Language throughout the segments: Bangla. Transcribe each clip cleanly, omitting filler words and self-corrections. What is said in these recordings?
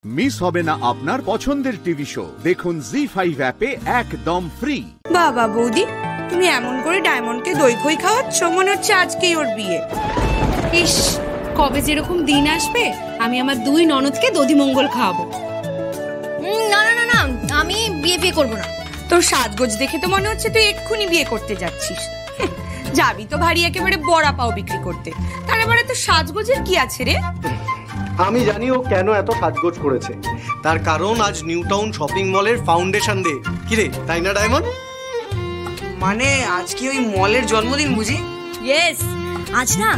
মিস হবে না আপনার পছন্দের টিভি শো। দেখুন জি5 অ্যাপে একদম ফ্রি। বাবা বৌদি, তুমি এমন করে ডায়মন্ডকে দই খই খাওয়াচ্ছ, মনে হচ্ছে আজকেই ওর বিয়ে। ইস, কবে যেরকম দিন আসবে আমি আমার দুই ননদকে দধিমঙ্গল খাওয়াবো। না না না না, আমি বিয়ে করবো না। তোর সাজগোজ দেখে তো মনে হচ্ছে তুই এক্ষুনি বিয়ে করতে যাচ্ছিস। যাবি তো ভারী একেবারে বড়া পাও বিক্রি করতে, তার এবারে তো সাজগোজের কি আছে রে? আমি জানি ও কেন এত সাজগোজ করেছে, তার কারণ আজ নিউ টাউন শপিং মলের ফাউন্ডেশন ডে। কিরে, তাই না ডায়মন্ড? মানে আজ কি ওই মলের জন্মদিন বুঝি? ইয়েস, আজ না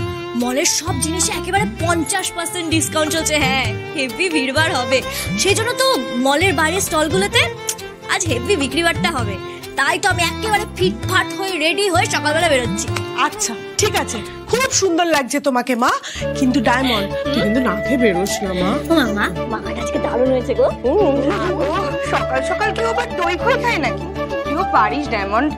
মলের সব জিনিসে একেবারে 50% ডিসকাউন্ট চলছে। হ্যাঁ, হেভি ভিড়ভাড় হবে, সেই জন্য তো মলের বাইরের স্টলগুলোতে আজ হেভি বিক্রি বাট্টা হবে। তাই তো আমি একেবারে ফিটফাট হয়ে রেডি হয়ে সকালবেলা বেরোচ্ছি। আচ্ছা ঠিক আছে, খুব সুন্দর লাগছে তোমাকে মা, কিন্তু ডায়মন্ড তুই কিন্তু না খেয়ে বেরোস না মা। মামা, মামার আজকে দারুণ হয়েছে গো। সকাল সকাল কেউ আবার দই খই খায় নাকি? তুইও পারিস ডায়মন্ড।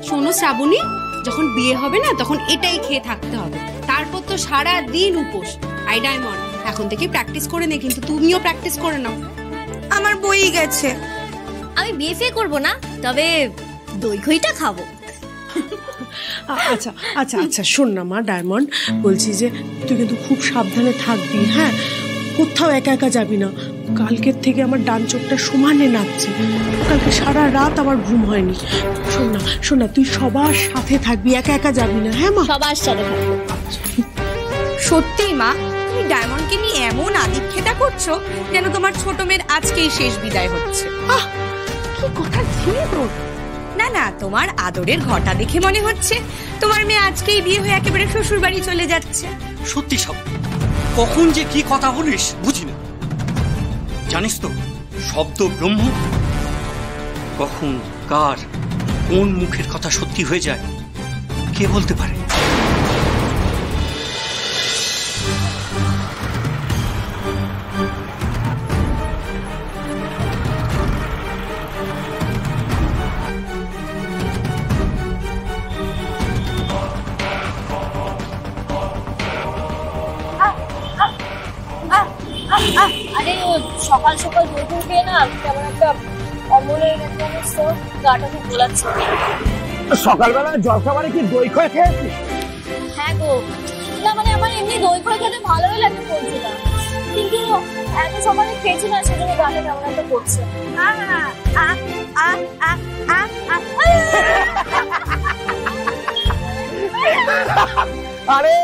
শোনো শ্রাবণী, যখন বিয়ে হবে না তখন এটাই খেয়ে থাকতে হবে, তারপর তো সারা দিন উপোস। আই ডায়মন্ড, এখন থেকে প্র্যাকটিস করে নে, কিন্তু তুমিও প্র্যাকটিস করে নাও। আমার বই গেছে। আমি বিয়ে করবো না, তবে দই খইটা খাবো। আচ্ছা আচ্ছা আচ্ছা, শোন না মা ডায়মন্ড, বলছি যে তুই কিন্তু খুব সাবধানে থাকবি, হ্যাঁ? কোথাও একা একা যাবি না। কালকের থেকে আমার ডান চোখটা সমানে নাচছে, কালকে সারা রাত আমার ঘুম হয়নি। শোন না তুই সবার সাথে থাকবি, একা একা যাবি না, হ্যাঁ মা? সবার সাথে থাকবো। সত্যি মা, তুমি ডায়মন্ডকে নিয়ে এমন আদিক্ষেতা করছো যেন তোমার ছোট মেয়ের আজকেই শেষ বিদায় হচ্ছে। কি কথা ছিল তোর? না না, তোমার আদরের ঘটা দেখে মনে হচ্ছে তোমার মেয়ে আজকেই বিয়ে হয়ে একেবারে শ্বশুর বাড়ি চলে যাচ্ছে। সত্যি সব, কখন যে কি কথা বলিস বুঝি না। জানিস তো, শব্দ ব্রহ্ম, কখন কার কোন মুখের কথা সত্যি হয়ে যায় কে বলতে পারে? আরে সকাল সকাল দই খই খেয়ে না কেমন একটা অমলের মতো গাটা খুব গোলাচ্ছে। সকালবেলা জলখাবারে কি দই খই খেয়েছি? হ্যাঁ গো, না মানে আমার এমনি দই খই খেতে ভালোই লাগে বলছিলাম, কিন্তু এত সকালে খেয়েছি না, সেজন্য গাটা কেমন একটা করছে। আরে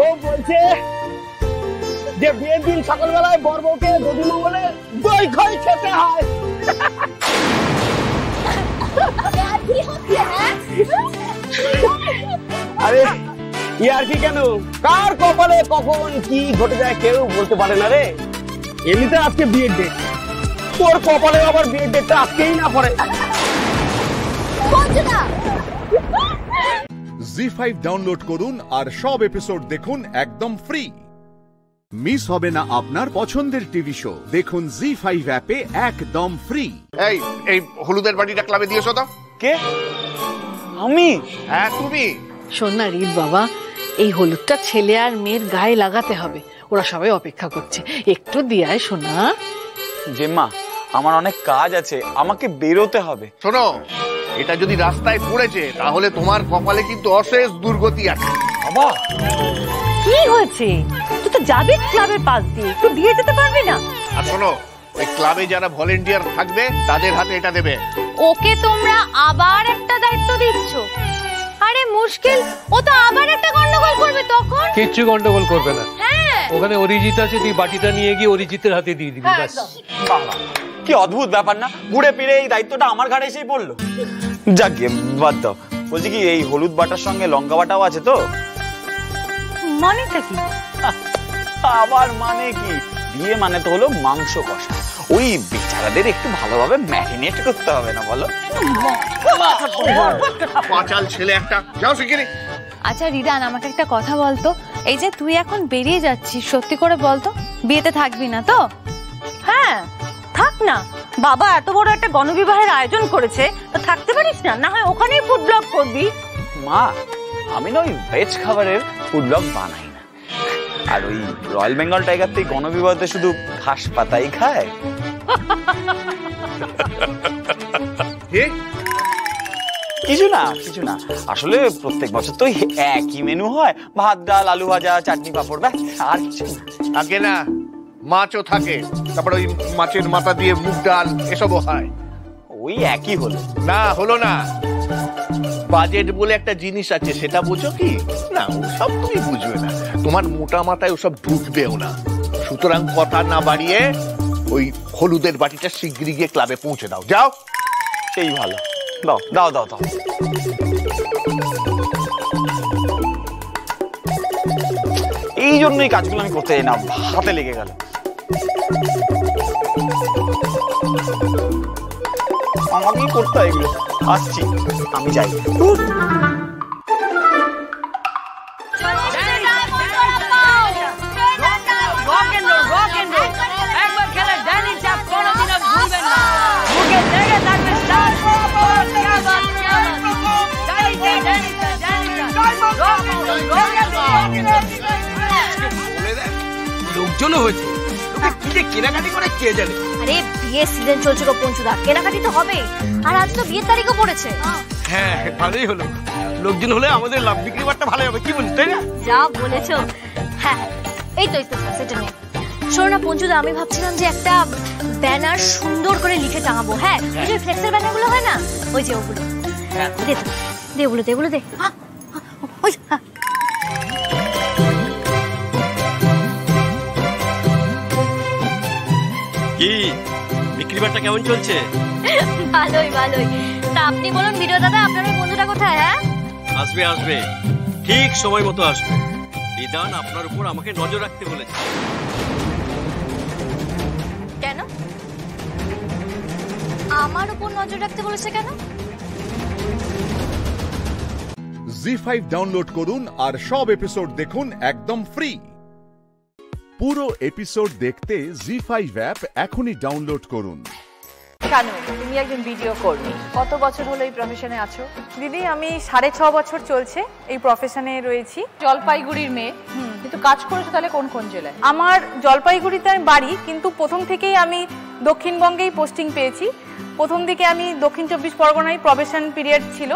ও বলছে যে বিয়ের দিন সকালবেলায় বর বউকে দধিমঙ্গলে দই খই খেতে হয়। আরে ইয়ার কি কেন, কার কপালে কখন কি ঘটে যায় কেউ বলতে পারে না রে। এমনিতে আজকে বিয়ের ডেট, তোর কপালে আবার বিয়ের ডেটটা আজকেই না পড়ে। জি5 ডাউনলোড করুন আর সব এপিসোড দেখুন একদম ফ্রি। মিস হবে না আপনার পছন্দের টিভি শো। দেখুন জি5 অ্যাপে একদম ফ্রি। এই হলুদের বাড়িটা ক্লাবে দিয়েছো তো? কে? আমি? হ্যাঁ তুমি। শোন না রিদ বাবা, এই হলুদটা ছেলে আর মেয়ের গায়ে লাগাতে হবে, ওরা সবাই অপেক্ষা করছে, একটু দিয়ে শোনা। জেম্মা, আমার অনেক কাজ আছে, আমাকে বেরোতে হবে। শোনো, এটা যদি রাস্তায় পড়েছে তাহলে তোমার কপালে কিন্তু অশেষ দুর্গতি আছে। বাবা কি হয়েছে? তুই তো যাবি ক্লাবের পাশ দিয়ে, একটু দিয়ে যেতে পারবি না? আর শোনো, ওই ক্লাবে যারা ভলেন্টিয়ার থাকবে তাদের হাতে এটা দেবে। ওকে তোমরা আবার একটা দায়িত্ব দিচ্ছ? আরে মুশকিল, ও তো আবার একটা গন্ডগোল করবে তখন। কিচ্ছু গন্ডগোল করবে না। হ্যাঁ, ওখানে অরিজিৎ আছে, তুই বাটিটা নিয়ে গিয়ে অরিজিতের হাতে দিয়ে দিবি ব্যাস। বাবা কি অদ্ভুত ব্যাপার না, ঘুরে ফিরে এই দায়িত্বটা আমার ঘাড়ে এসেই পড়লো। যাক গে, বাদ দাও। বলছি কি, এই হলুদ বাটার সঙ্গে লঙ্কা বাটাও আছে তো? মানেটা কি? আবার মানে কি, বিয়ে মানে তো হলো মাংস কষা, ওই বেচারাদের একটু ভালোভাবে ম্যারিনেট করতে হবে না বলো? পাঁচাল ছেলে একটা, যাও শিগগিরি। আচ্ছা রিদান, আমাকে একটা কথা বলতো, এই যে তুই এখন বেরিয়ে যাচ্ছিস, সত্যি করে বলতো বিয়েতে থাকবি না তো? হ্যাঁ থাক না, বাবা এত বড় একটা গণবিবাহের আয়োজন করেছে, তো থাকতে পারিস না? না হয় ওখানেই ফুড ব্লগ করবি। মা, আমি না ওই ভেজ খাবারের ফুড ব্লগ বানাই না, আর ওই রয়্যাল বেঙ্গল টাইগার থেকে গণবিবাদে শুধু ঘাস পাতাই খায়। কিছু না আসলে প্রত্যেক বছর তো একই মেনু হয়, ভাত ডাল আলু ভাজা চাটনি পাঁপড়, ব্যাস আর কিছু থাকে না। মাছও থাকে, তারপর ওই মাছের মাথা দিয়ে মুগ ডাল এসবও হয়। ওই একই হলো না, হলো না। বাজেট বলে একটা জিনিস আছে, সেটা বুঝো কি না? ওসব তুমি বুঝবে না, তোমার মোটা মাথায় ওসব ঢুকবেও না। সুতরাং কথা না বাড়িয়ে ওই হলুদের বাটিটা শিগগিরই গিয়ে ক্লাবে পৌঁছে দাও। যাও। সেই ভালো। দাও দাও দাও দাও। এই জন্যই কাজগুলো আমি করতে যাই না, হাতে লেগে গেল। আমাকেই করতে হয় এগুলো। আসছি, আমি যাই। লোকজনও হয়েছে, কি যে কেনাকাটি করে কে জানে। আরে বিয়ের সিজন চলছে গো পঞ্চুদা, কেনাকাটি তো হবে। আর আজ তো বিয়ের তারিখও পড়েছে। হ্যাঁ, ভালোই হলো। লোকজন হলে আমাদের লাভ বিক্রি বাট্টা ভালো হবে, কি বলিস? তাই না? যা বলেছো। হ্যাঁ, এই তো সেটা নিয়ে শোনো না পঞ্চুদা, আমি ভাবছিলাম যে একটা ব্যানার সুন্দর করে লিখে টাঙাবো। হ্যাঁ, ওই যে ফ্লেক্সের ব্যানার গুলো হয় না, ওই যে ওগুলো। দে তো, দে ওগুলো, দে ওগুলো, দে। ওই কি বিক্রি বাট্টা কেমন চলছে? ভালোই। তা আপনি বলুন ভিডিও দাদা, আপনার ওই বন্ধুটা কোথায়? হ্যাঁ, আসবে, ঠিক সময় মতো আসবে। বিধান আপনার উপর আমাকে নজর রাখতে বলেছে। কেন আমার উপর নজর রাখতে বলেছে? কেন? জি5 ডাউনলোড করুন আর সব এপিসোড দেখুন একদম ফ্রি। পুরো এপিসোড দেখতে জি5 অ্যাপ এখনই ডাউনলোড করুন। শানু, তুমি একজন ভিডিও কর্মী, কত বছর হলো এই প্রফেশনে আছো? দিদি, আমি 6.5 বছর চলছে এই প্রফেশনে রয়েছি। জলপাইগুড়ির মেয়ে, কিন্তু কাজ করেছো তাহলে কোন কোন জেলায়? আমার জলপাইগুড়িতে আমি বাড়ি, কিন্তু প্রথম থেকেই আমি দক্ষিণবঙ্গেই পোস্টিং পেয়েছি। প্রথম দিকে আমি দক্ষিণ 24 পরগনায় প্রবেশন পিরিয়ড ছিল।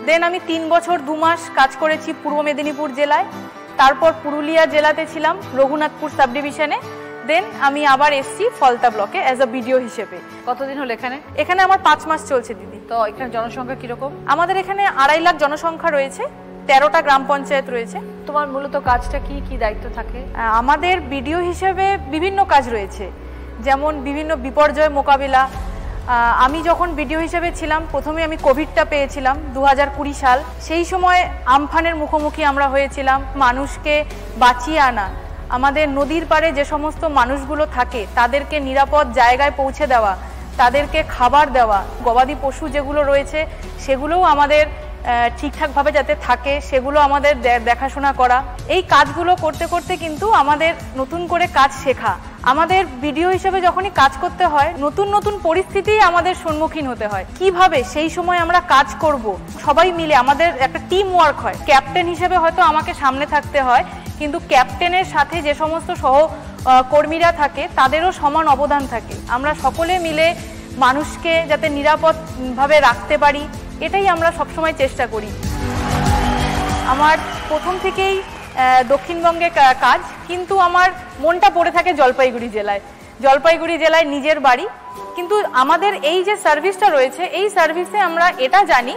দেন আমি 3 বছর 2 মাস কাজ করেছি পূর্ব মেদিনীপুর জেলায়। তারপর পুরুলিয়া জেলাতে ছিলাম, রঘুনাথপুর সাব ডিভিশনে। দেন আমি আবার এসছি ফলতা ব্লকে অ্যাজ আ ভিডিও হিসেবে। কতদিন হলো এখানে? এখানে আমার 5 মাস চলছে দিদি। তো এখানে জনসংখ্যা কিরকম? আমাদের এখানে 2.5 লাখ জনসংখ্যা রয়েছে, 13টা গ্রাম পঞ্চায়েত রয়েছে। তোমার মূলত কাজটা কি দায়িত্ব থাকে? আমাদের ভিডিও হিসেবে বিভিন্ন কাজ রয়েছে, যেমন বিভিন্ন বিপর্যয় মোকাবিলা। আমি যখন ভিডিও হিসেবে ছিলাম, প্রথমে আমি কোভিডটা পেয়েছিলাম 2020 সাল। সেই সময় আমফানের মুখোমুখি আমরা হয়েছিলাম। মানুষকে বাঁচিয়ে আনা, আমাদের নদীর পাড়ে যে সমস্ত মানুষগুলো থাকে তাদেরকে নিরাপদ জায়গায় পৌঁছে দেওয়া, তাদেরকে খাবার দেওয়া, গবাদি পশু যেগুলো রয়েছে সেগুলোও আমাদের ঠিকঠাকভাবে যাতে থাকে সেগুলো আমাদের দেখাশোনা করা। এই কাজগুলো করতে করতে কিন্তু আমাদের নতুন করে কাজ শেখা। আমাদের ভিডিও হিসেবে যখনই কাজ করতে হয়, নতুন নতুন পরিস্থিতি আমাদের সম্মুখীন হতে হয়। কিভাবে সেই সময় আমরা কাজ করব, সবাই মিলে আমাদের একটা টিম ওয়ার্ক হয়। ক্যাপ্টেন হিসেবে হয়তো আমাকে সামনে থাকতে হয়, কিন্তু ক্যাপ্টেনের সাথে যে সমস্ত সহকর্মীরা থাকে তাদেরও সমান অবদান থাকে। আমরা সকলে মিলে মানুষকে যাতে নিরাপদভাবে রাখতে পারি, এটাই আমরা সবসময় চেষ্টা করি। আমার প্রথম থেকেই দক্ষিণবঙ্গে কাজ, কিন্তু আমার মনটা পড়ে থাকে জলপাইগুড়ি জেলায়। জলপাইগুড়ি জেলায় নিজের বাড়ি, কিন্তু আমাদের এই যে সার্ভিসটা রয়েছে, এই সার্ভিসে আমরা এটা জানি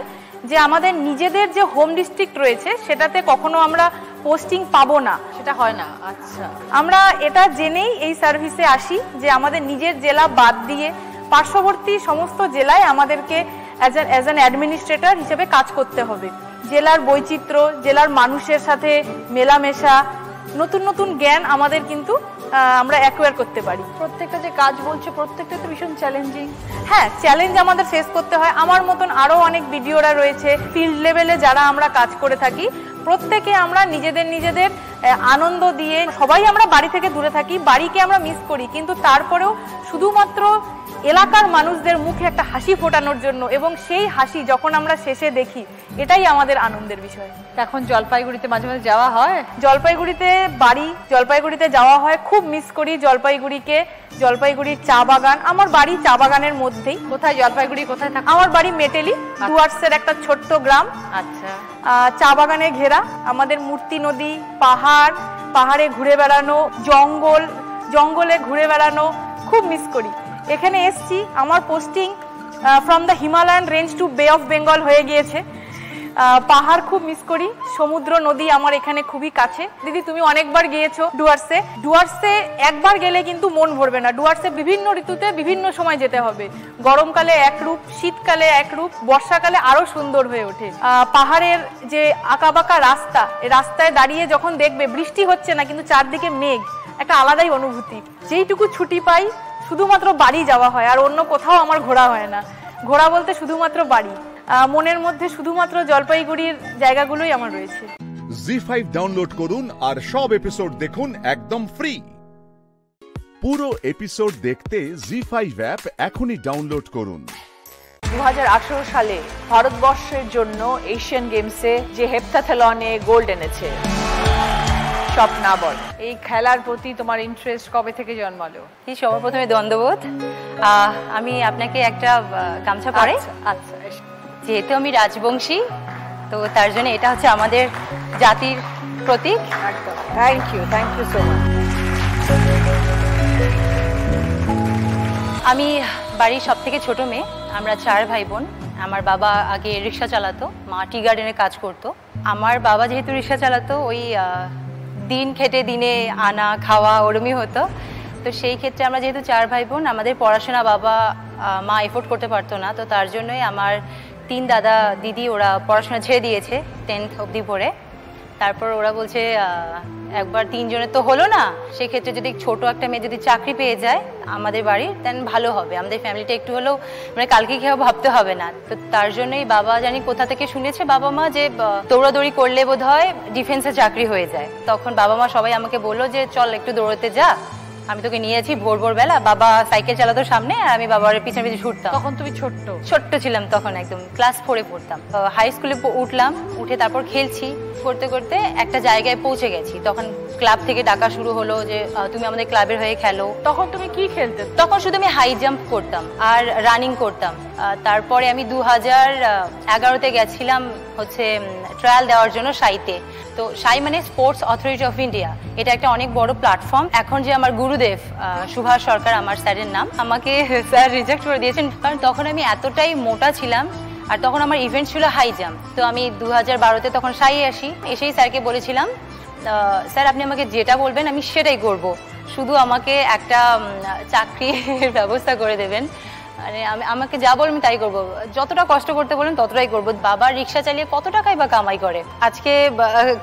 যে আমাদের নিজেদের যে হোম ডিস্ট্রিক্ট রয়েছে সেটাতে কখনো আমরা পোস্টিং পাবো না। সেটা হয় না? আচ্ছা, আমরা এটা জেনেই এই সার্ভিসে আসি যে আমাদের নিজের জেলা বাদ দিয়ে পার্শ্ববর্তী সমস্ত জেলায় আমাদেরকে অ্যাজ অ্যান অ্যাডমিনিস্ট্রেটর হিসেবে কাজ করতে হবে। জেলার বৈচিত্র্য, জেলার মানুষের সাথে মেলামেশা, নতুন নতুন জ্ঞান আমাদের কিন্তু আমরা অ্যাকোয়ার করতে পারি। প্রত্যেকটা যে কাজ বলছো প্রত্যেকটা তো ভীষণ চ্যালেঞ্জিং। হ্যাঁ, চ্যালেঞ্জ আমাদের ফেস করতে হয়। আমার মতন আরও অনেক ভিডিওরা রয়েছে ফিল্ড লেভেলে যারা আমরা কাজ করে থাকি, প্রত্যেকে আমরা নিজেদের আনন্দ দিয়ে সবাই আমরা বাড়ি থেকে দূরে থাকি, বাড়িকে আমরা মিস করি, কিন্তু তারপরেও শুধুমাত্র এলাকার মানুষদের মুখে একটা হাসি ফোটানোর জন্য, এবং সেই হাসি যখন আমরা শেষে দেখি, এটাই আমাদের আনন্দের বিষয়। এখন জলপাইগুড়িতে মাঝে মাঝে যাওয়া হয়? জলপাইগুড়িতে যাওয়া হয়, খুব মিস করি জলপাইগুড়িকে। জলপাইগুড়ির চা বাগান, আমার বাড়ি চা বাগানের মধ্যেই। কোথায় জলপাইগুড়ি কোথায় থাকে? আমার বাড়ি মেটেলি, ডুয়ার্সের একটা ছোট্ট গ্রাম। আচ্ছা। চা বাগানে ঘেরা, আমাদের মূর্তি নদী, পাহাড়ে ঘুরে বেড়ানো, জঙ্গলে ঘুরে বেড়ানো খুব মিস করি। এখানে এসছি, আমার posting from the Himalayan range to Bay of Bengal হয়ে গিয়েছে। পাহাড় খুব মিস করি, সমুদ্র নদী আমার এখানে খুবই কাছে। দিদি তুমি অনেকবার গিয়েছো ডুয়ার্সে একবার গেলে কিন্তু মন ভরবে না। ডুয়ার্সে বিভিন্ন ঋতুতে বিভিন্ন সময় যেতে হবে। গরমকালে একরূপ, শীতকালে একরূপ, বর্ষাকালে আরো সুন্দর হয়ে ওঠে। পাহাড়ের যে আঁকাবাঁকা রাস্তা, এই রাস্তায় দাঁড়িয়ে যখন দেখবে বৃষ্টি হচ্ছে না কিন্তু চারদিকে মেঘ, একটা আলাদাই অনুভূতি। যেইটুকু ছুটি পাই শুধুমাত্র বাড়ি যাওয়া হয়, আর অন্য কোথাও আমার ঘোরা হয় না। ঘোরা বলতে শুধুমাত্র বাড়ি। মনের মধ্যে শুধুমাত্র জলপাইগুড়ির জায়গাগুলোই আমার রয়েছে। জি5 ডাউনলোড করুন আর সব এপিসোড দেখুন একদম ফ্রি। পুরো এপিসোড দেখতে জি5 অ্যাপ এখনই ডাউনলোড করুন। 2018 সালে ভারতবর্ষের জন্য এশিয়ান গেমসে যে হেপ্টাথলনে গোল্ড এনেছে স্বপ্নাবল, এই খেলার প্রতি তোমার ইন্টারেস্ট কবে থেকে জন্মালো? সবার প্রথমে দ্বন্দ্ববোধ। আমি আপনাকে একটা গামছা পরাই। আচ্ছা। যেহেতু আমি রাজবংশী, তো তার জন্য এটা হচ্ছে আমাদের জাতির প্রতীক। একদম। Thank you so much. আমি বাড়ির সব থেকে ছোট মেয়ে, আমরা 4 ভাই বোন। আমার বাবা আগে রিক্সা চালাতো, মা টি গার্ডেনে কাজ করতো। আমার বাবা যেহেতু রিক্সা চালাতো, ওই দিন খেটে দিনে আনা খাওয়া ওরমই হতো। তো সেই ক্ষেত্রে আমরা যেহেতু 4 ভাই বোন, আমাদের পড়াশোনা বাবা মা এফোর্ড করতে পারতো না। তো তার জন্যই আমার 3 দাদা দিদি ওরা পড়াশোনা ছেড়ে দিয়েছে 10th অবধি পড়ে। তারপর ওরা বলছে একবার 3 জনের তো হলো না, সেক্ষেত্রে যদি ছোট একটা মেয়ে যদি চাকরি পেয়ে যায় আমাদের বাড়ির, দেন ভালো হবে, আমাদের ফ্যামিলিটা একটু হলেও মানে কালকে খেয়েও ভাবতে হবে না। তো তার জন্যই বাবা জানি কোথা থেকে শুনেছে বাবা মা যে দৌড়াদৌড়ি করলে বোধ হয় ডিফেন্সে চাকরি হয়ে যায়। তখন বাবা মা সবাই আমাকে বললো যে চল একটু দৌড়াতে যা, আমি তোকে নিয়েছি ভোর বেলা। বাবা সাইকেল চালাতো সামনে, আর আমি বাবার পিছনে পিছনে ছুটতাম। তখন তুমি ছোট্ট ছিলাম তখন, একদম ক্লাস 4-এ পড়তাম। হাই স্কুলে উঠলাম, উঠে তারপর খেলছি, করতে করতে একটা জায়গায় পৌঁছে গেছি। তখন ক্লাব থেকে ডাকা শুরু হলো যে তুমি আমাদের ক্লাবের হয়ে খেলো। তখন তুমি কি খেলতে? তখন শুধু আমি হাই জাম্প করতাম আর রানিং করতাম। তারপরে আমি 2011-তে গেছিলাম হচ্ছে ট্রায়াল দেওয়ার জন্য সাইতে। তো সাই মানে স্পোর্টস অথরিটি অফ ইন্ডিয়া, এটা একটা অনেক বড় প্ল্যাটফর্ম। এখন যে আমার গুরুদেব সুভাষ সরকার, আমার স্যারের নাম, আমাকে স্যার রিজেক্ট করে দিয়েছেন, কারণ তখন আমি এতটাই মোটা ছিলাম, আর তখন আমার ইভেন্ট ছিল হাই জাম্প। তো আমি 2012-তে তখন সাইয়ে আসি, এসেই স্যারকে বলেছিলাম স্যার আপনি আমাকে যেটা বলবেন আমি সেটাই করব, শুধু আমাকে একটা চাকরির ব্যবস্থা করে দেবেন, মানে আমাকে যা বলবেন তাই করবো, যতটা কষ্ট করতে বলেন ততটাই করবো। বাবা রিক্সা চালিয়ে কত টাকাই বা কামাই করে, আজকে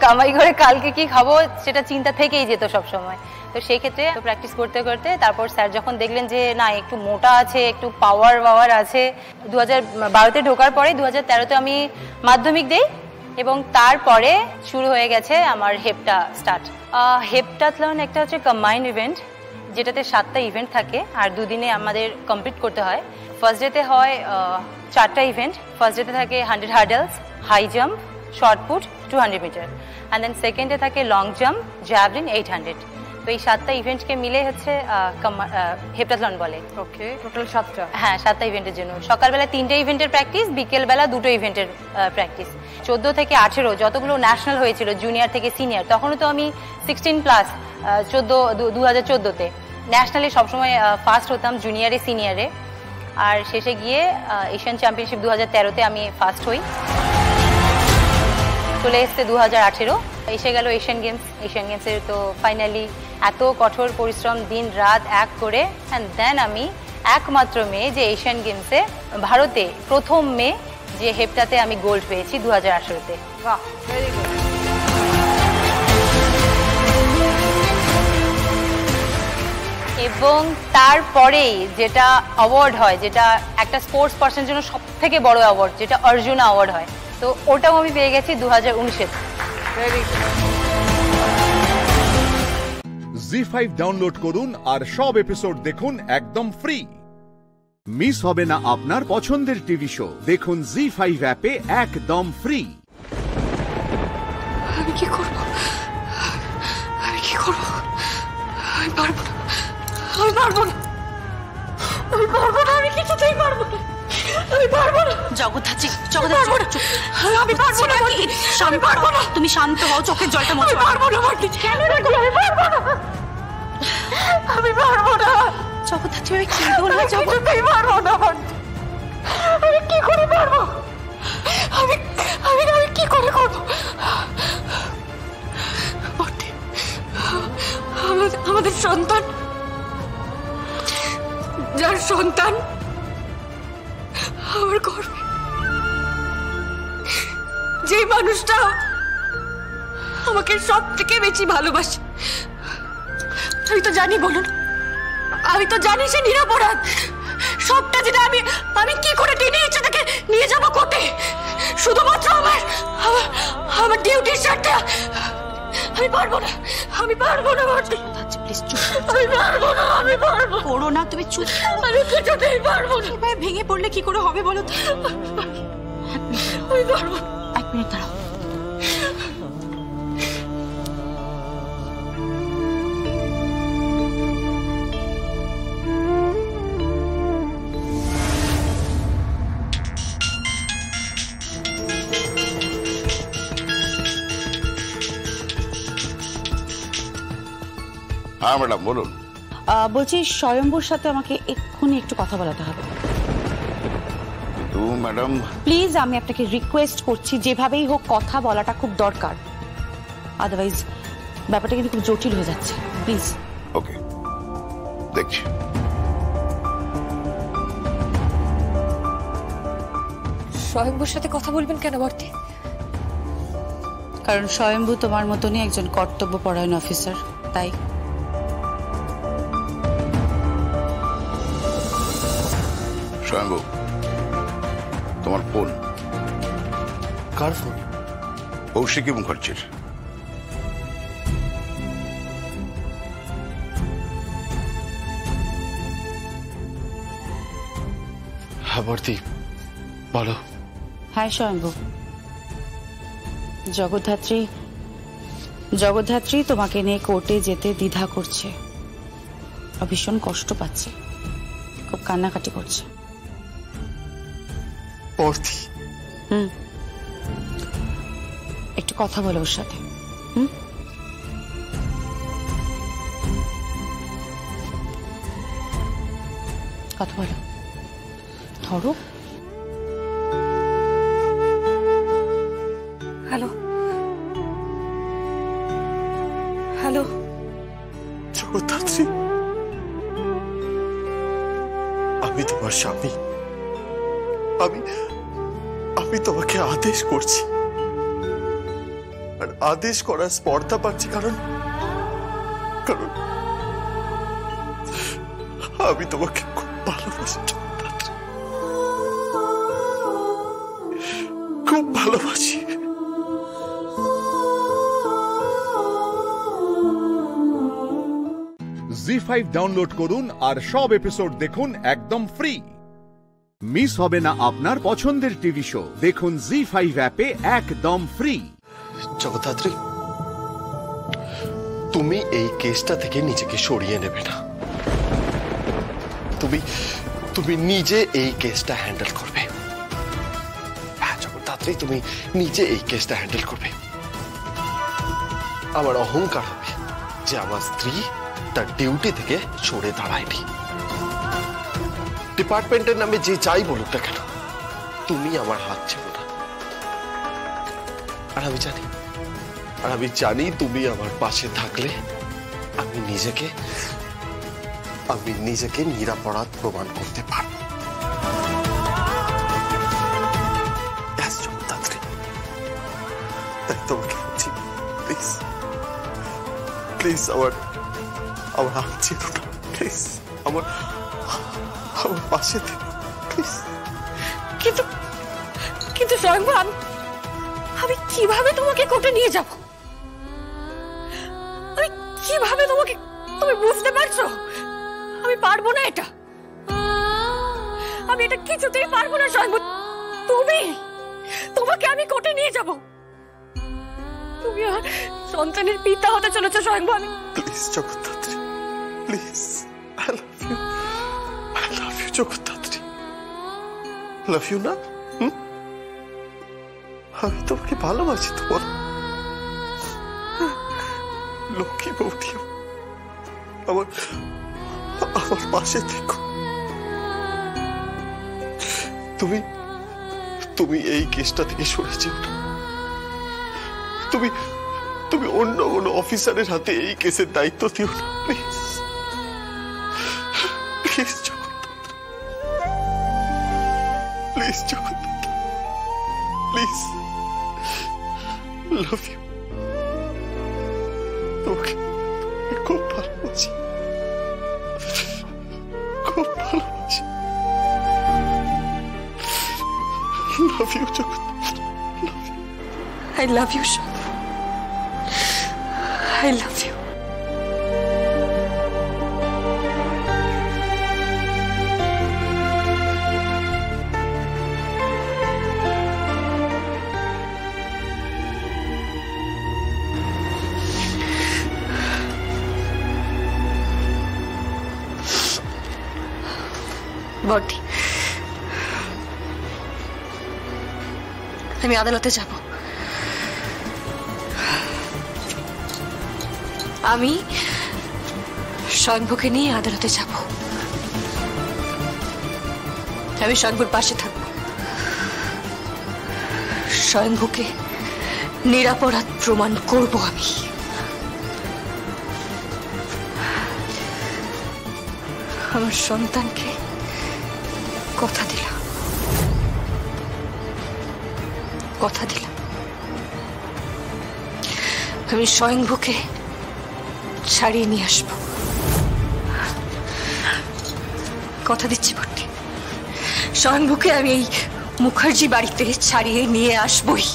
কামাই করে কালকে কি খাবো সেটা চিন্তা থেকেই যেত সব সময়। তো সেই ক্ষেত্রে প্র্যাকটিস করতে করতে তারপর স্যার যখন দেখলেন যে না একটু মোটা আছে, একটু পাওয়ার আছে, 2012-তে ঢোকার পরে 2013-তে আমি মাধ্যমিক দেই, এবং তারপরে শুরু হয়ে গেছে আমার হেপ্টা স্টার্ট। হেপ্টাথলন একটা হচ্ছে কম্বাইন্ড ইভেন্ট, যেটাতে 7টা ইভেন্ট থাকে আর 2 দিনে আমাদের কমপ্লিট করতে হয়। ফার্স্ট ডেতে হয় 4টা ইভেন্ট। ফার্স্ট ডেতে থাকে 100 hurdles, high jump, shot put, 200 metre, and then সেকেন্ডে থাকে লং জাম্প, জ্যাভলিন, 800। তো এই 7টা ইভেন্টকে মিলে হচ্ছে হেপ্টাথলন বলে। ওকে, টোটাল 7টা? হ্যাঁ, 7টা ইভেন্টের জন্য সকালবেলা 3টে ইভেন্টের প্র্যাকটিস, বিকেলবেলা 2টো ইভেন্টের প্র্যাকটিস। 14 থেকে 18 যতগুলো ন্যাশনাল হয়েছিল জুনিয়র থেকে সিনিয়র, তখনও তো আমি 16+, 2014-তে ন্যাশনালে সবসময় ফার্স্ট হতাম, জুনিয়রে সিনিয়রে, আর শেষে গিয়ে এশিয়ান চ্যাম্পিয়নশিপ 2013-তে আমি ফার্স্ট হই। চলে এসছে 2018, এসে গেল এশিয়ান গেমসের। তো ফাইনালি এত কঠোর পরিশ্রম, দিন রাত এক করে, অ্যান্ড দেন আমি একমাত্র মেয়ে যে এশিয়ান গেমসে, ভারতে প্রথম মেয়ে যে হেপ্টাতে আমি গোল্ড পেয়েছি 2018-তে। বাহ, ভেরি গুড। এবং তারপরেই যেটা অ্যাওয়ার্ড হয়, যেটা একটা স্পোর্টস পার্সনের জন্য সব থেকে বড় অ্যাওয়ার্ড, যেটা অর্জুন অ্যাওয়ার্ড হয়, তো ওটাও আমি পেয়ে গেছি 2019-এ। Very good. জি5 ডাউনলোড করুন আর সব এপিসোড দেখুন একদম ফ্রি। মিস হবে না আপনার পছন্দের টিভি শো, দেখুন জি5 অ্যাপে একদম ফ্রি। আমি কি করব? আমি কি করব? আমি পারবো না, আমি পারবো না, আমি পারবো না, আমি কিছুতেই পারবো না, আমি পারবো না। জগদ্ধাত্রী, জগদ্ধাত্রী, আমি পারবো না, আমি পারবো না। তুমি শান্ত হও, চোখের জলটা মোছো। আমি পারবো না, কেন রাখি? আমি পারবো না, আমি পারবো না। জগদ্ধাত্রী, আমি কি বলবো? কিছুতেই পারবো না, আমি কি করে পারবো? আমি আমি আমি কি করে করবো? আমাদের সন্তান, যার সন্তান আমার গর্বে, যে মানুষটা আমাকে সব থেকে বেশি ভালোবাসে, আমি তো জানি, বলুন, আমি তো জানি সে নিরপরাধ। সবটা জেনে আমি আমি কি করে টেনে ইচ্ছে তাকে নিয়ে যাবো কোর্টে, শুধুমাত্র আমার ডিউটির স্বার্থে। আমি পারবো না, আমি পারবো না, প্লিজ চুপ। আমি পারবো না, আমি পারবো করো না, তুমি চুপ। আমি কিছুতেই পারবো না। এভাবে ভেঙে পড়লে কি করে হবে বলো তো? আমি পারবো। 1 মিনিট দাঁড়াও। হ্যাঁ ম্যাডাম বলুন। বলছি স্বয়ম্বুর সাথে আমাকে এক্ষুনি একটু কথা বলাতে হবে। কিন্তু ম্যাডাম প্লিজ, আমি আপনাকে রিকোয়েস্ট করছি, যেভাবেই হোক কথা বলাটা খুব দরকার, আদারওয়াইজ ব্যাপারটা কিন্তু খুব জটিল হয়ে যাচ্ছে। প্লিজ। ওকে, দেখছি। স্বয়ম্বুর সাথে কথা বলবেন কেন বর্তি? কারণ স্বয়ম্ভু তোমার মতনই একজন কর্তব্যপরায়ণ অফিসার, তাই। স্বয়ম্ভু, তোমার ফোন। কার ফোন? কৌশিকী মুখার্জির। হ্যাঁ বর্তি, বলো। হ্যাঁ স্বয়ম্ভু, জগদ্ধাত্রী তোমাকে নিয়ে কোর্টে যেতে দ্বিধা করছে, ভীষণ কষ্ট পাচ্ছে, খুব কান্নাকাটি করছে। বর্তি। একটু কথা বলো ওর সাথে। কথা বলো, ধরো। Hello, hello. জগদ্ধাত্রী, আমি তোমার স্বামী, আমি তোমাকে আদেশ করছি, আর আদেশ করার স্পর্ধা পাচ্ছি কারণ আমি তোমাকে খুব ভালোবাসি জগদ্ধাত্রী, খুব ভালোবাসি। জি5 ডাউনলোড করুন আর সব এপিসোড দেখুন একদম ফ্রি। মিস হবে না আপনার পছন্দের টিভি শো, দেখুন জি5 অ্যাপে একদম ফ্রি। জগদ্ধাত্রী, তুমি এই কেসটা থেকে নিজেকে সরিয়ে নেবে না। তুমি নিজে এই কেসটা হ্যান্ডেল করবে। হ্যাঁ জগদ্ধাত্রী, তুমি নিজে এই কেসটা হ্যান্ডেল করবে। আমার অহংকার হবে যে আমার স্ত্রী তার ডিউটি থেকে সরে দাঁড়ায়নি। ডিপার্টমেন্টের নামে যে যাই বলুক না কেন, তুমি আমার হাত ছেড়ো না। আর আমি জানি তুমি আমার পাশে থাকলে আমি নিজেকে নিরপরাধ প্রমাণ করতে পারবো। জগদ্ধাত্রী, তাই তোমাকে বলছি, প্লিজ প্লিজ আমার হাত ছেড়ো না, প্লিজ আমার পাশে থেকে, প্লিজ। কিন্তু স্বয়ংভু, আমি কিভাবে তোমাকে কোর্টে নিয়ে যাব? কিভাবে তুমি বুঝতে পারছো আমি পারবো না এটা, আমি এটা কিছুতেই পারবো না স্বয়ং। তোমাকে আমি কোর্টে নিয়ে যাব, তুমি আর সন্তানের পিতা হতে চলেছো স্বয়ং। আমি please Jagaddhatri, please, I love you Jagaddhatri, love you না? আমি তোমাকে ভালোবাসি, তোমার লক্ষ্মী বৌদি, আমার পাশে থেকো। তুমি এই কেসটা থেকে সরে যেও না। তুমি অন্য কোনো অফিসারের হাতে এই কেসের দায়িত্ব দিও না, please please Jagaddhatri, please Jagaddhatri, please, love you. তোমাকে খুব ভালোবাসি, খুব ভালোবাসি। Love you Jagaddhatri, love you. I love you, Shah. I love you. বটি, আমি আদালতে যাব। আমি স্বয়ংভূকে নিয়ে আদালতে যাব। আমি স্বয়ংভূর পাশে থাকব। স্বয়ংভূকে নিরাপরাধ প্রমাণ করব আমি। আমার সন্তানকে কথা দিলাম, কথা দিলাম আমি স্বয়ংভূকে ছাড়িয়ে নিয়ে আসবো। কথা দিচ্ছি বটে, স্বয়ংভূকে আমি এই মুখার্জি বাড়িতে ছাড়িয়ে নিয়ে আসবই।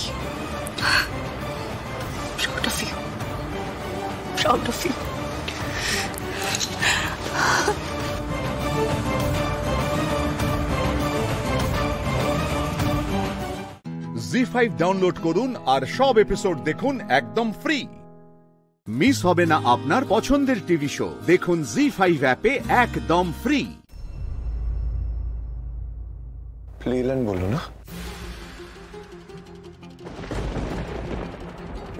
Proud of you. Proud of you. জি5 ডাউনলোড করুন আর সব এপিসোড দেখুন একদম ফ্রি। মিস হবে না আপনার পছন্দের টিভি শো, দেখুন জি5 অ্যাপে একদম ফ্রি। প্লেল্যান্ড বললো না?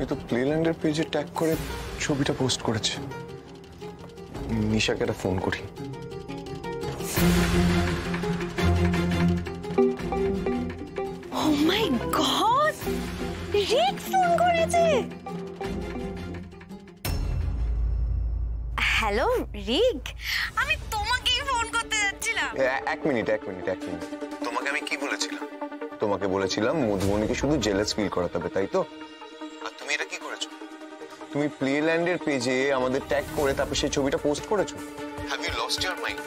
এ তো প্লেল্যান্ডের পেজে ট্যাগ করে ছবিটা পোস্ট করেছে। নিশাকে একটা ফোন করি। Oh my God! Rick phone করেছে। হ্যালো রিক, আমি তোমাকেই ফোন করতে যাচ্ছিলাম। এক মিনিট। তোমাকে আমি কি বলেছিলাম? তোমাকে বলেছিলাম মধুবনীকে শুধু জেলাস ফিল করাতে হবে, তাই তো? আর তুমি এটা কি করেছো? তুমি প্লেল্যান্ডের পেজে আমাদের ট্যাগ করে তারপর সেই ছবিটা পোস্ট করেছো। Have you lost your mind?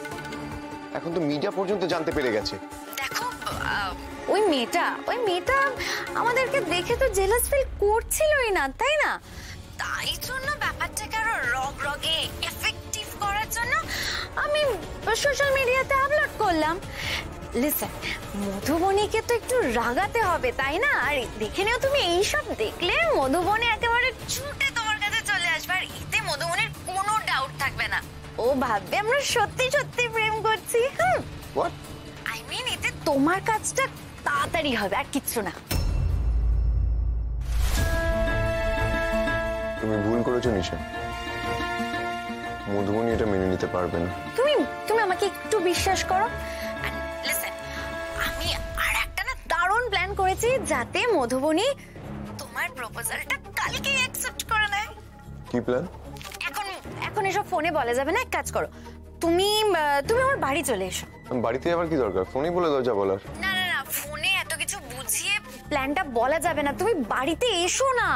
এখন তো মিডিয়া পর্যন্ত জানতে পেরে গেছে। দেখো, ওই মেয়েটা আমাদেরকে দেখে তো জেলাস ফিল করছিলই না, তাই না? তাই জন্য ব্যাপারটাকে আরো রগে এফেক্টিভ করার জন্য আমি সোশ্যাল মিডিয়াতে আপলোড করলাম। লিসেন, মধুবনীকে তো একটু রাগাতে হবে, তাই না? আর দেখে নিও তুমি, এইসব দেখলে মধুবনী একেবারে ছুটে তোমার কাছে চলে আসবে, আর এতে মধুবনীর কোনো ডাউট থাকবে না। ও ভাববে আমরা সত্যি সত্যি প্রেম করছি। আই মিন, এতে তোমার কাজটা তাড়াতাড়ি হবে, আর কিচ্ছু না। তুমি ভুল করেছো নিশা, মধুবনী এটা মেনে নিতে পারবে না। তুমি আমাকে একটু বিশ্বাস করো। লিসেন, আমি আর একটা না দারুণ প্ল্যান করেছি, যাতে মধুবনী তোমার প্রপোজালটা কালকে অ্যাকসেপ্ট করে নেয়। কি প্ল্যান? এখন এসব ফোনে বলা যাবে না, এক কাজ করো, তুমি আমার বাড়ি চলে এসো। বাড়িতে আবার কি দরকার? ফোনেই বলে দাও যা বলার। না, ফোনে এত কিছু বুঝিয়ে প্ল্যানটা বলা যাবে না, তুমি বাড়িতে এসো না।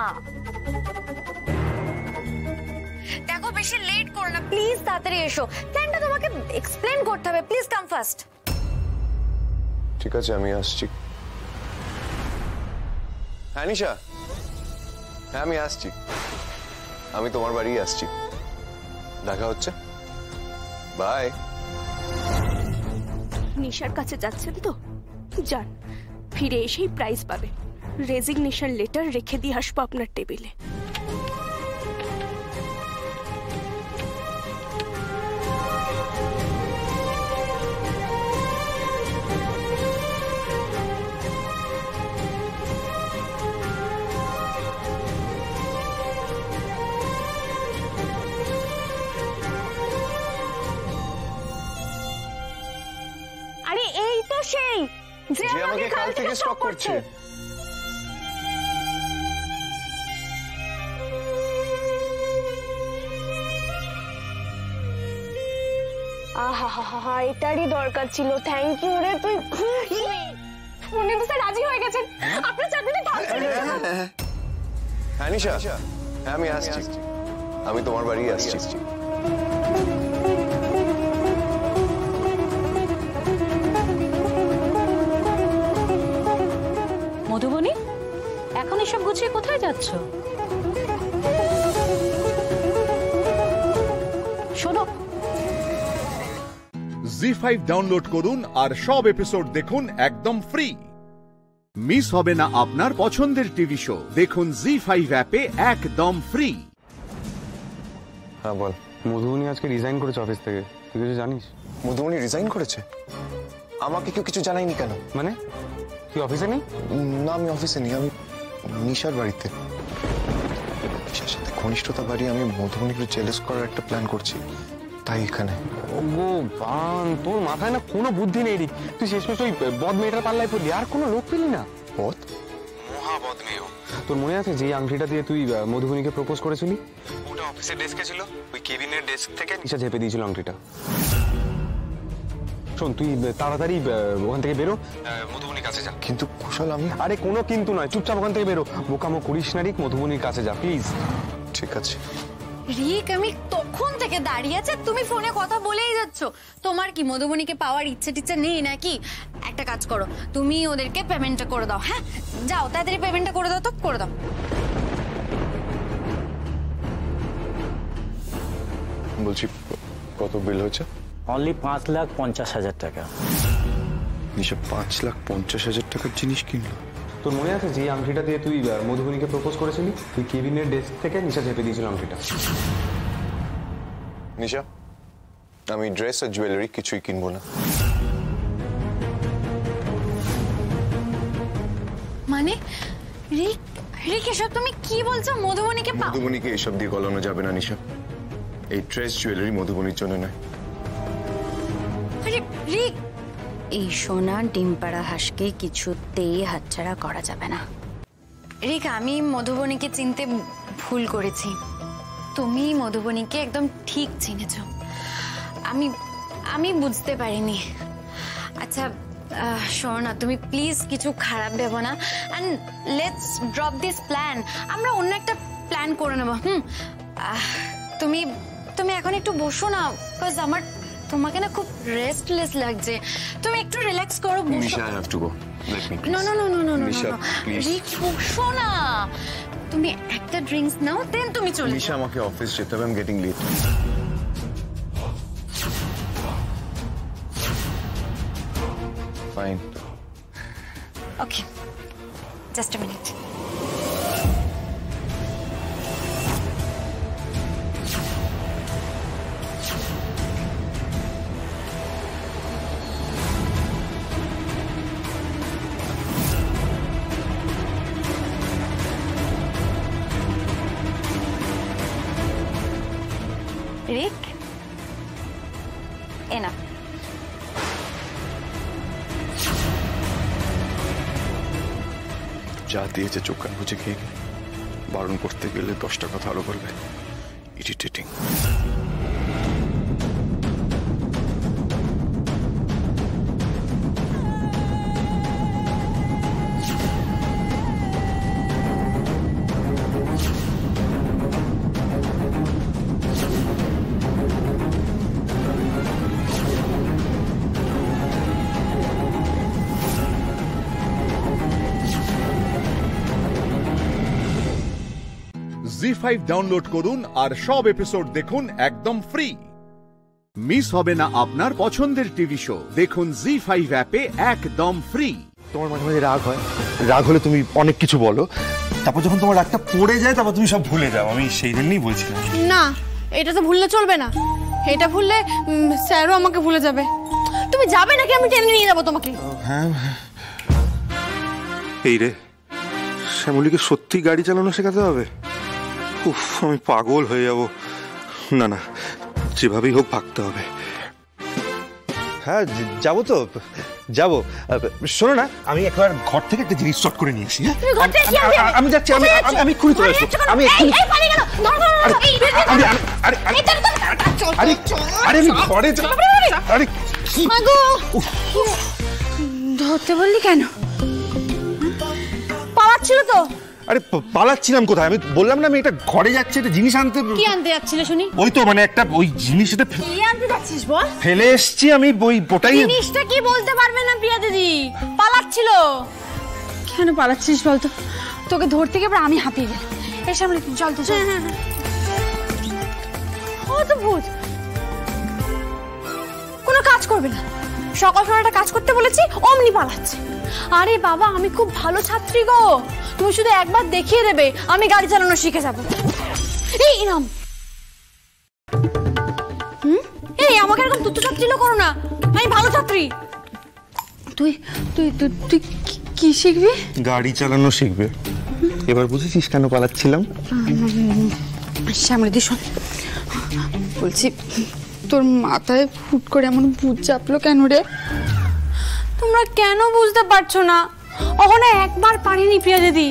দেখো, বেশি লেট করো না প্লিজ, তাড়াতাড়ি এসো। প্ল্যানটা তোমাকে এক্সপ্লেন করতে হবে, প্লিজ কাম ফাস্ট। ঠিক আছে, আমি আসছি। হ্যাঁ নিশা, হ্যাঁ আমি আসছি, আমি তোমার বাড়ি আসছি। দেখা হচ্ছে, বাই। নিশার কাছে যাচ্ছেন তো যান, ফিরে এসেই প্রাইজ পাবেন। রেজিগনেশন লেটার রেখে দিয়ে আসবো আপনার টেবিলে। আরে এই তো সেই যে আমাকে কাল থেকে স্টক করছে। আহা, এটারই দরকার ছিল। থ্যাংক ইউ রে, তুই পূর্ণিমা স্যার রাজি হয়ে গেছেন, আপনার চাকরিটা পাচ্ছেন। হ্যাঁ নিশা, হ্যাঁ আমি আসছি, আমি তোমার বাড়ি আসছি। মধুবনী, এখন এসব গুছিয়ে কোথায় যাচ্ছ? শোনো, জি5 ডাউনলোড করুন আর সব এপিসোড দেখুন একদম ফ্রি। মিস হবে না আপনার পছন্দের টিভি শো, দেখুন জি5 অ্যাপে একদম ফ্রি। হ্যাঁ বল। মধুবনী আজকে রিজাইন করেছে অফিস থেকে, তুই কিছু জানিস? মধুবনী রিজাইন করেছে? আমাকে কেউ কিছু জানায়নি কেন? মানে তুই অফিসে নেই? না আমি অফিসে নেই, আমি নিশার বাড়িতে। নিশার সাথে ঘনিষ্ঠতা বাড়িয়ে আমি মধুবনীকে জেলাস করার একটা প্ল্যান করছি, তাই এখানে। ওগো বান, তোর মাথায় না কোনো বুদ্ধি নেই রে। তুই শেষমেশ ওই বদ মেয়েটার পাল্লায় পড়লি, আর কোনো লোক পেলি না। বদ? মহা বদ মেয়ে। তোর মনে আছে যে আংটিটা দিয়ে তুই মধুবনীকে প্রপোজ করেছিলি? ওটা অফিসের ডেস্কে ছিল, ওই কেবিনের ডেস্ক থেকে নিশা ঝেপে দিয়েছিল আংটিটা। শোন, তুই তাড়াতাড়ি ওখান থেকে বেরো, মধুবনীর কাছে যা। কিন্তু কুশল আমি। আরে কোনো কিন্তু নয়, চুপচাপ ওখান থেকে বেরো। বোকামো করিস না রিক, মধুবনীর কাছে যা প্লিজ। ঠিক আছে। রিক, আমি তখন থেকে দাঁড়িয়ে আছে, তুমি ফোনে কথা বলেই যাচ্ছ। তোমার কি মধুবনীকে পাওয়ার ইচ্ছে টিচ্ছে নেই নাকি? একটা কাজ করো, তুমি ওদেরকে পেমেন্টটা করে দাও। হ্যাঁ যাও, তাড়াতাড়ি পেমেন্টটা করে দাও তো, করে দাও। বলছি কত বিল হয়েছে? অনলি 5,50,000 টাকা। নিশা 5,50,000 টাকার জিনিস কিনলো? তোর মনে আছে যে আংটিটা দিয়ে তুই মধুবনীকে প্রপোজ করেছিলি? তুই কেবিনের ডেস্ক থেকে নিশা চেপে দিয়েছিল আংটিটা। নিশা, আমি ড্রেস আর জুয়েলারি কিছুই কিনবো না। মানে রিক, রিক এসব তুমি কি বলছো? মধুবনীকে মধুবনীকে এসব দিয়ে গলানো যাবে না নিশা। এই ড্রেস জুয়েলারি মধুবনীর জন্য নয়। আরে রিক, এই সোনা ডিমপাড়া হাঁসকে কিছুতেই হাতছাড়া করা যাবে না। রিক, আমি মধুবনীকে চিনতে ভুল করেছি। তুমি মধুবনীকে একদম ঠিক চিনেছ। আমি বুঝতে পারিনি। আচ্ছা শোনো না, তুমি প্লিজ কিছু খারাপ ভেবো না, and let's drop this plan. আমরা অন্য একটা প্ল্যান করে নেবো। তুমি তুমি এখন একটু বসো না, বিকজ আমার তোমাকে না খুব রেস্টলেস লাগছে। তুমি একটু রিল্যাক্স করো, বসো। নিশা, I have to go. Let me please. No, no, no, no, no, no, Nisha, no. please. রিক, বসো না। তুমি একটা ড্রিঙ্কস নাও, দেন তুমি চলে নিশা, আমাকে অফিস যেতে হবে, I'm getting late. Fine. Okay. Just a minute. Rick? Enough. যা দিয়েছে চোখ কান বুঝে খেয়ে নে। বারণ করতে গেলে 10টা কথা আরো বলবে। ইরিটেটিং। জি5 ডাউনলোড করুন আর সব এপিসোড দেখুন একদম ফ্রি। মিস হবে না আপনার পছন্দের টিভি শো, দেখুন জি5 অ্যাপে একদম ফ্রি। তোমার মাঝে মাঝে রাগ হয়, রাগ হলে তুমি অনেক কিছু বলো, তারপর যখন তোমার রাগটা পড়ে যায় তারপর তুমি সব ভুলে যাও। আমি সেই জন্যই বলছিলাম। না, এটা তো ভুললে চলবে না। এটা ভুললে স্যারও আমাকে ভুলে যাবে। তুমি যাবে নাকি আমি টেনে নিয়ে যাবো তোমাকে? হ্যাঁ, এই রে, শ্যামলীকে সত্যি গাড়ি চালানো শেখাতে হবে? উফ, আমি পাগল হয়ে যাব। না না, যেভাবেই হোক ভাগতে হবে। হ্যাঁ, যাবো তো যাবো। শোনো না, আমি একবার ঘর থেকে একটা জিনিস শর্ট করে নিয়ে আসি। আমি যাচ্ছি, আমি এক্ষুনি চলে আসবো। আমি ঘরে ধরতে বললি কেন? পালাচ্ছিল তো। আরে পালাচ্ছিলাম কোথায়? আমি বললাম না আমি একটা ঘরে যাচ্ছি, একটা জিনিস আনতে। কি আনতে যাচ্ছিলে শুনি? ওই তো মানে একটা ওই জিনিসটা কি আনতে যাচ্ছিস বল? ফেলে এসেছি আমি, ওই ওটাই। জিনিসটা কি বলতে পারবে না প্রিয়া দিদি? পালাচ্ছিল। কেন পালাচ্ছিস বলতো? তোকে ধরতে গিয়ে আমি হাঁপিয়ে গেলাম। এর সামনে চল তো। হ্যাঁ, ও তো ভূত, কোনো কাজ করবে না। সকাল সকাল একটা কাজ করতে বলেছি, অমনি পালাচ্ছে। আরে বাবা, আমি খুব ভালো ছাত্রী গো, তুমি শুধু একবার দেখিয়ে দেবে, আমি গাড়ি চালানো শিখে যাবো। এই নাম, এই আমাকে এরকম তুচ্ছ ছাত্রী করো না, আমি ভালো ছাত্রী। তুই তুই তুই কি শিখবি? গাড়ি চালানো শিখবে। এবার বুঝেছিস কেন পালাচ্ছিলাম? শ্যামলী, শোন বলছি, তোর মাথায় ফুট করে এমন ভূত চাপলো কেন রে? তোমরা কেন বুঝতে পারছো না? ওখানে একবার পারিনি প্রিয়া দিদি,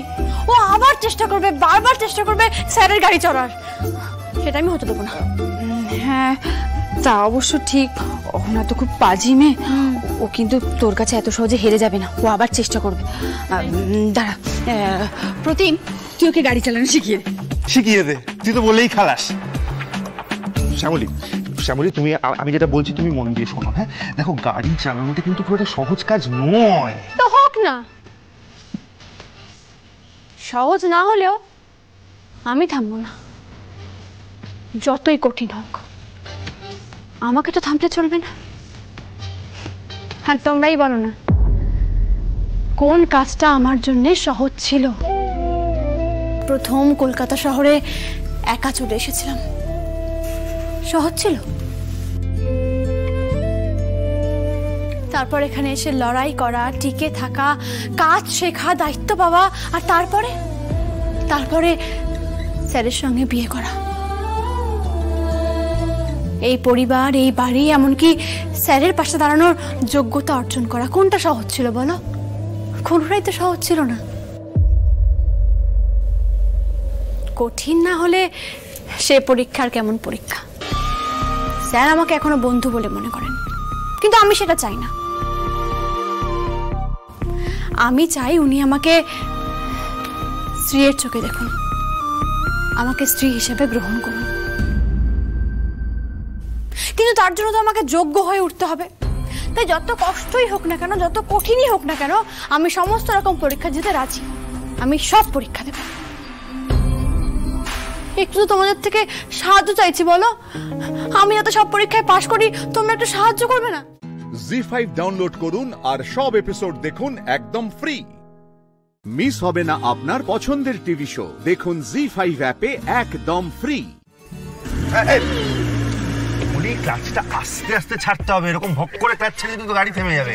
ও আবার চেষ্টা করবে, বারবার চেষ্টা করবে স্যারের গাড়ি চড়ার। সেটা আমি হতে দেবো না। হ্যাঁ, তা অবশ্য ঠিক। ওনা তো খুব বাজি মেয়ে, ও কিন্তু তোর কাছে এত সহজে হেরে যাবে না, ও আবার চেষ্টা করবে। দাঁড়া, প্রতিম, তুই ওকে গাড়ি চালানো শিখিয়ে দে। শিখিয়ে দে? তুই তো বলেই খালাস। শ্যামলী, শ্যামলী, তুমি, আমি যেটা বলছি তুমি মন দিয়ে শোনো। হ্যাঁ দেখো, গাড়ি চালানোটা কিন্তু পুরো একটা সহজ কাজ নয়। তো হোক না, সহজ না হলেও আমি থামবো না, যতই কঠিন হোক। আমাকে তো থামতে চলবে না। আর তোমরাই বলো না, কোন কাজটা আমার জন্য সহজ ছিল? প্রথম কলকাতা শহরে একা চলে এসেছিলাম, সহজ ছিল। তারপর এখানে এসে লড়াই করা, টিকে থাকা, কাজ শেখা, দায়িত্ব পাওয়া, আর তারপরে স্যারের সঙ্গে বিয়ে করা। এই পরিবার, এই বাড়ি, এমনকি স্যারের পাশে দাঁড়ানোর যোগ্যতা অর্জন করা, কোনটা সহজ ছিল বলো? কোনটাই তো সহজ ছিল না। কঠিন না হলে সে পরীক্ষার কেমন পরীক্ষা? স্যার আমাকে এখনো বন্ধু বলে মনে করেন, কিন্তু আমি সেটা চাই না। আমি চাই উনি আমাকে স্ত্রীর চোখে দেখুন, আমাকে স্ত্রী হিসেবে গ্রহণ করুন। কিন্তু তার জন্য তো আমাকে যোগ্য হয়ে উঠতে হবে। তাই যত কষ্টই হোক না কেন, যত কঠিনই হোক না কেন, আমি সমস্ত রকম পরীক্ষা দিতে রাজি। আমি সব পরীক্ষা দেব। একটু তোমাদের থেকে সাহায্য চাইছি, বলো, আমি যাতে সব পরীক্ষায় পাশ করি, তোমরা একটু সাহায্য করবে না? জি5 ডাউনলোড করুন আর সব এপিসোড দেখুন একদম ফ্রি। মিস হবে না আপনার পছন্দের টিভি শো, দেখুন জি5 অ্যাপে একদম ফ্রি। ক্লাচটা আস্তে আস্তে ছাড়তে হবে, এরকম ভক করে ক্লাচ ছাড়লে তো গাড়ি থেমে যাবে।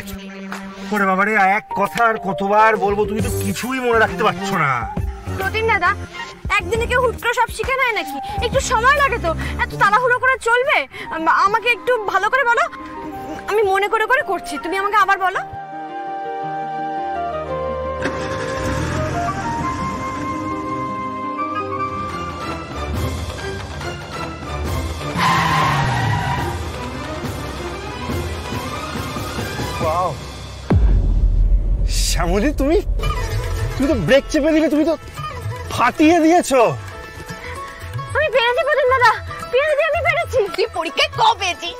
ওরে বাবা রে, এক কথা আর কতবার বলবো, তুমি তো কিছুই মনে রাখতে পারছো না। প্রতিম দাদা, একদিনে কেউ হুট করে সব শিখে নেয় নাকি? একটু সময় লাগে তো, এত তাড়াহুড়ো করে চলবে? আমাকে একটু ভালো করে বলো, আমি মনে করে করে করছি, তুমি আমাকে আবার বলো। শ্যামলী, তুমি তো ব্রেক চেপে দিলে, তুমি তো ফাটিয়ে দিয়েছো। আমি পেরেছি প্রতিম দাদা, পেরেছি, আমি পেরেছি। তুই পরীক্ষায় ক পেয়েছিস?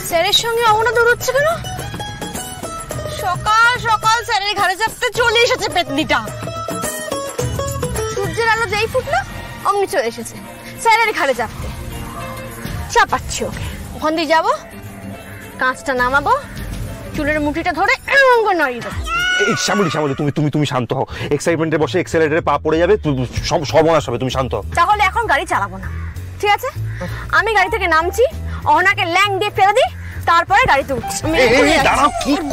স্যারের মেয়ের সঙ্গে অহনা দৌড়চ্ছে কেন? সকাল সকাল স্যারের ঘাড়ে চাপতে চলে এসেছে পেতনিটা। সূর্যের আলো যেই ফুটলো অমনি চলে এসেছে স্যারের ঘাড়ে চাপতে। চাপাচ্ছি ওকে, ওখান দিয়ে যাবো, কাঁচটা নামাবো, চুলের মুঠিটা ধরে এমন করে নড়িয়ে দেবো। এই শ্যামলী শ্যামলী তুমি তুমি তুমি শান্ত হও। এক্সাইটমেন্টে বসে এক্সেলারেটরে পা পড়ে যাবে, সর্বনাশ হবে। তুমি শান্ত হও। তাহলে এখন গাড়ি চালাবো না, ঠিক আছে? আমি গাড়ি থেকে নামছি, অহনাকে ল্যাং দিয়ে ফেলে দিই, তারপরে গাড়িতে উঠছি।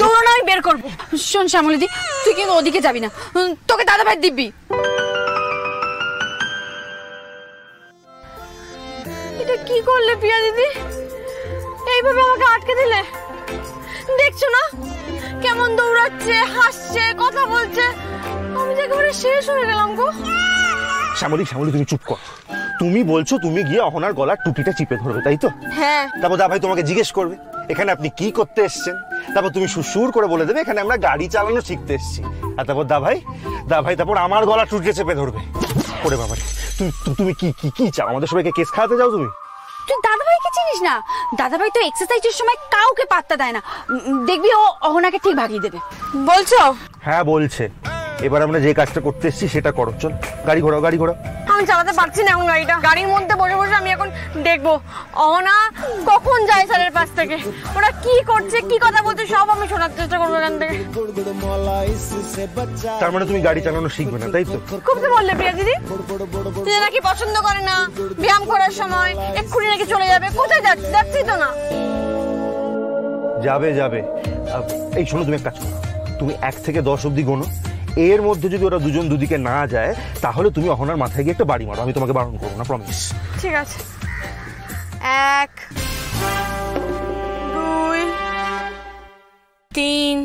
দৌড়ানো আমি বের করবো। শোন শ্যামলীদি, তুই কিন্তু ওদিকে যাবি না, তোকে দাদা ভাই দিবি। এটা কি করলে প্রিয়া দিদি? এইভাবে আমাকে আটকে দিলে। দেখছো না কেমন দৌড়াচ্ছে, হাসছে, কথা বলছে। আমি যে একেবারে শেষ হয়ে গেলাম গো। শ্যামলী শ্যামলী তুমি চুপ কর। তুমি বলছো তুমি গিয়ে অহনার গলার টুটিটা চিপে ধরবে, তাই তো? হ্যাঁ। তারপর দা ভাই তোমাকে জিজ্ঞেস করবে এখানে আপনি কি করতে এসেছেন। তারপর তুমি সুর করে বলে দেবে এখানে আমরা গাড়ি চালানো শিখতে এসেছি। আর তারপর দা ভাই তারপর আমার গলা টুটিটা চেপে ধরবে। ওরে বাবা, তুমি কি কি কি চাও? আমাদের সবাইকে কেস খাওয়াতে যাও তুমি? তুই দাদাভাইকে চিনিস না? দাদাভাই তো এক্সারসাইজের সময় কাউকে পাত্তা দেয় না। দেখবি ও অহনাকে ঠিক ভাগিয়ে দেবে। বলছো? হ্যাঁ বলছে। এবার আমরা যে কাজটা করতে এসেছি সেটা করো। চল গাড়ি ঘোরাও, গাড়ি ঘোরাও। আমি চালাতে পারছি না এখন গাড়িটা। গাড়ির মধ্যে বসে বসে আমি এখন দেখবো অহনা কখন যায় স্যারের পাশ থেকে, ওরা কি করছে, কি কথা বলছে, সব আমি শোনার চেষ্টা করবো এখান থেকে। তার মানে তুমি গাড়ি চালানো শিখবে না, তাই তো? খুব তো বললে প্রিয়া দিদি, তুই নাকি পছন্দ করে না, ব্যায়াম করার সময় এক্ষুনি নাকি চলে যাবে। কোথায় যাচ্ছে? যাচ্ছি তো না। যাবে যাবে। এই শোনো, তুমি এক কাজ করো, তুমি 1 থেকে 10 অব্দি গোনো। এর মধ্যে যদি ওরা দুজন দুদিকে না যায় তাহলে তুমি অহনার মাথায় গিয়ে একটা বাড়ি মারো। আমি তোমাকে বারণ করবো না, প্রমিস। ঠিক আছে। 1 2 3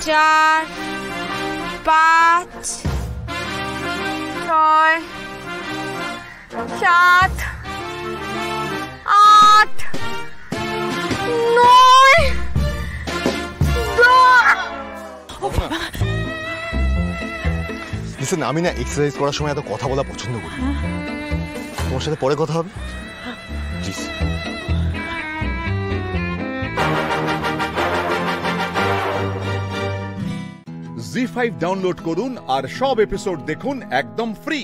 4 5 6 7 8 9 লিসেন, আমি না এক্সারসাইজ করার সময় এত কথা বলা পছন্দ করি। তোমার সাথে পরে কথা হবে প্লিজ। জি5 ডাউনলোড করুন আর সব এপিসোড দেখুন একদম ফ্রি।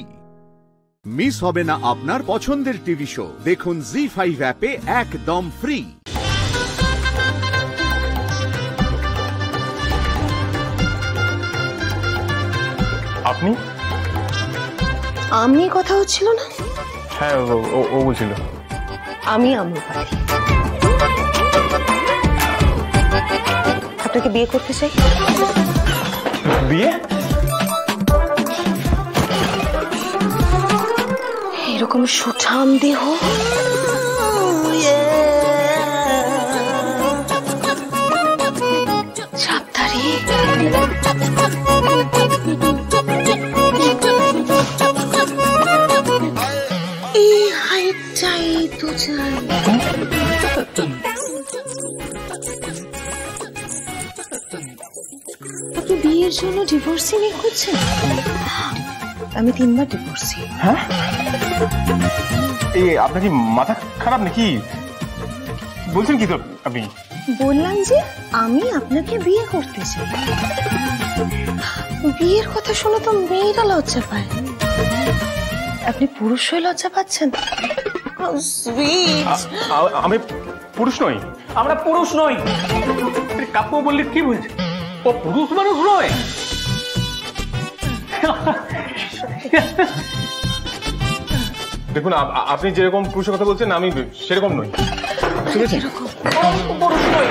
মিস হবে না আপনার পছন্দের টিভি শো। দেখুন জি5 অ্যাপে একদম ফ্রি। আপনি? আমি কথা হচ্ছিল না? হ্যাঁ ও বলছিল। আমি আম্রপালি, আপনাকে বিয়ে করতে চাই। বিয়ে? এরকম সুঠাম দেহ, ছাপদারি, এই হাইটটাই তো চাই। আপনি বিয়ের জন্য ডিভোর্সি নিয়ে খুঁজছেন? আমি 3 বার ডিভোর্সি। হ্যাঁ? এই আপনার কি মাথা খারাপ নাকি? বলছেন কি তো আপনি? বললাম যে আমি আপনাকে বিয়ে করতে চাই। বিয়ের কথা শুনে তো মেয়েরা লজ্জা পায়, আপনি পুরুষ হয়ে লজ্জা পাচ্ছেন? আমি পুরুষ নই। আমরা পুরুষ নই। কাপ্য বললে কি বলছে? ও পুরুষ মানুষ নয়। দেখুন, আপনি যেরকম পুরুষের কথা বলছেন আমি সেরকম নই, ঠিক আছে? পুরুষ নই।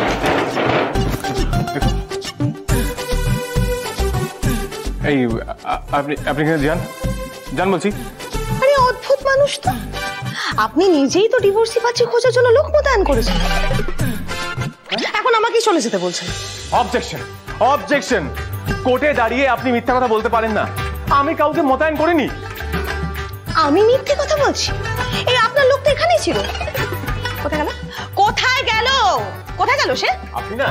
এই আপনি এখানে যান বলছি। আরে অদ্ভুত মানুষ তো আপনি। নিজেই তো ডিভোর্সি পাচ্ছি খোঁজার জন্য লোক মোতায়েন করেছেন, এখন আমাকেই চলে যেতে বলছেন। Objection, objection. কোর্টে দাঁড়িয়ে আপনি মিথ্যা কথা বলতে পারেন না। আমি কাউকে মোতায়েন করিনি। আমি মিথ্যে কথা বলছি? এই আপনার লোক তো এখানেই ছিল। কোথায় গেল? কোথায় গেল? কোথায় গেল সে? আপনি না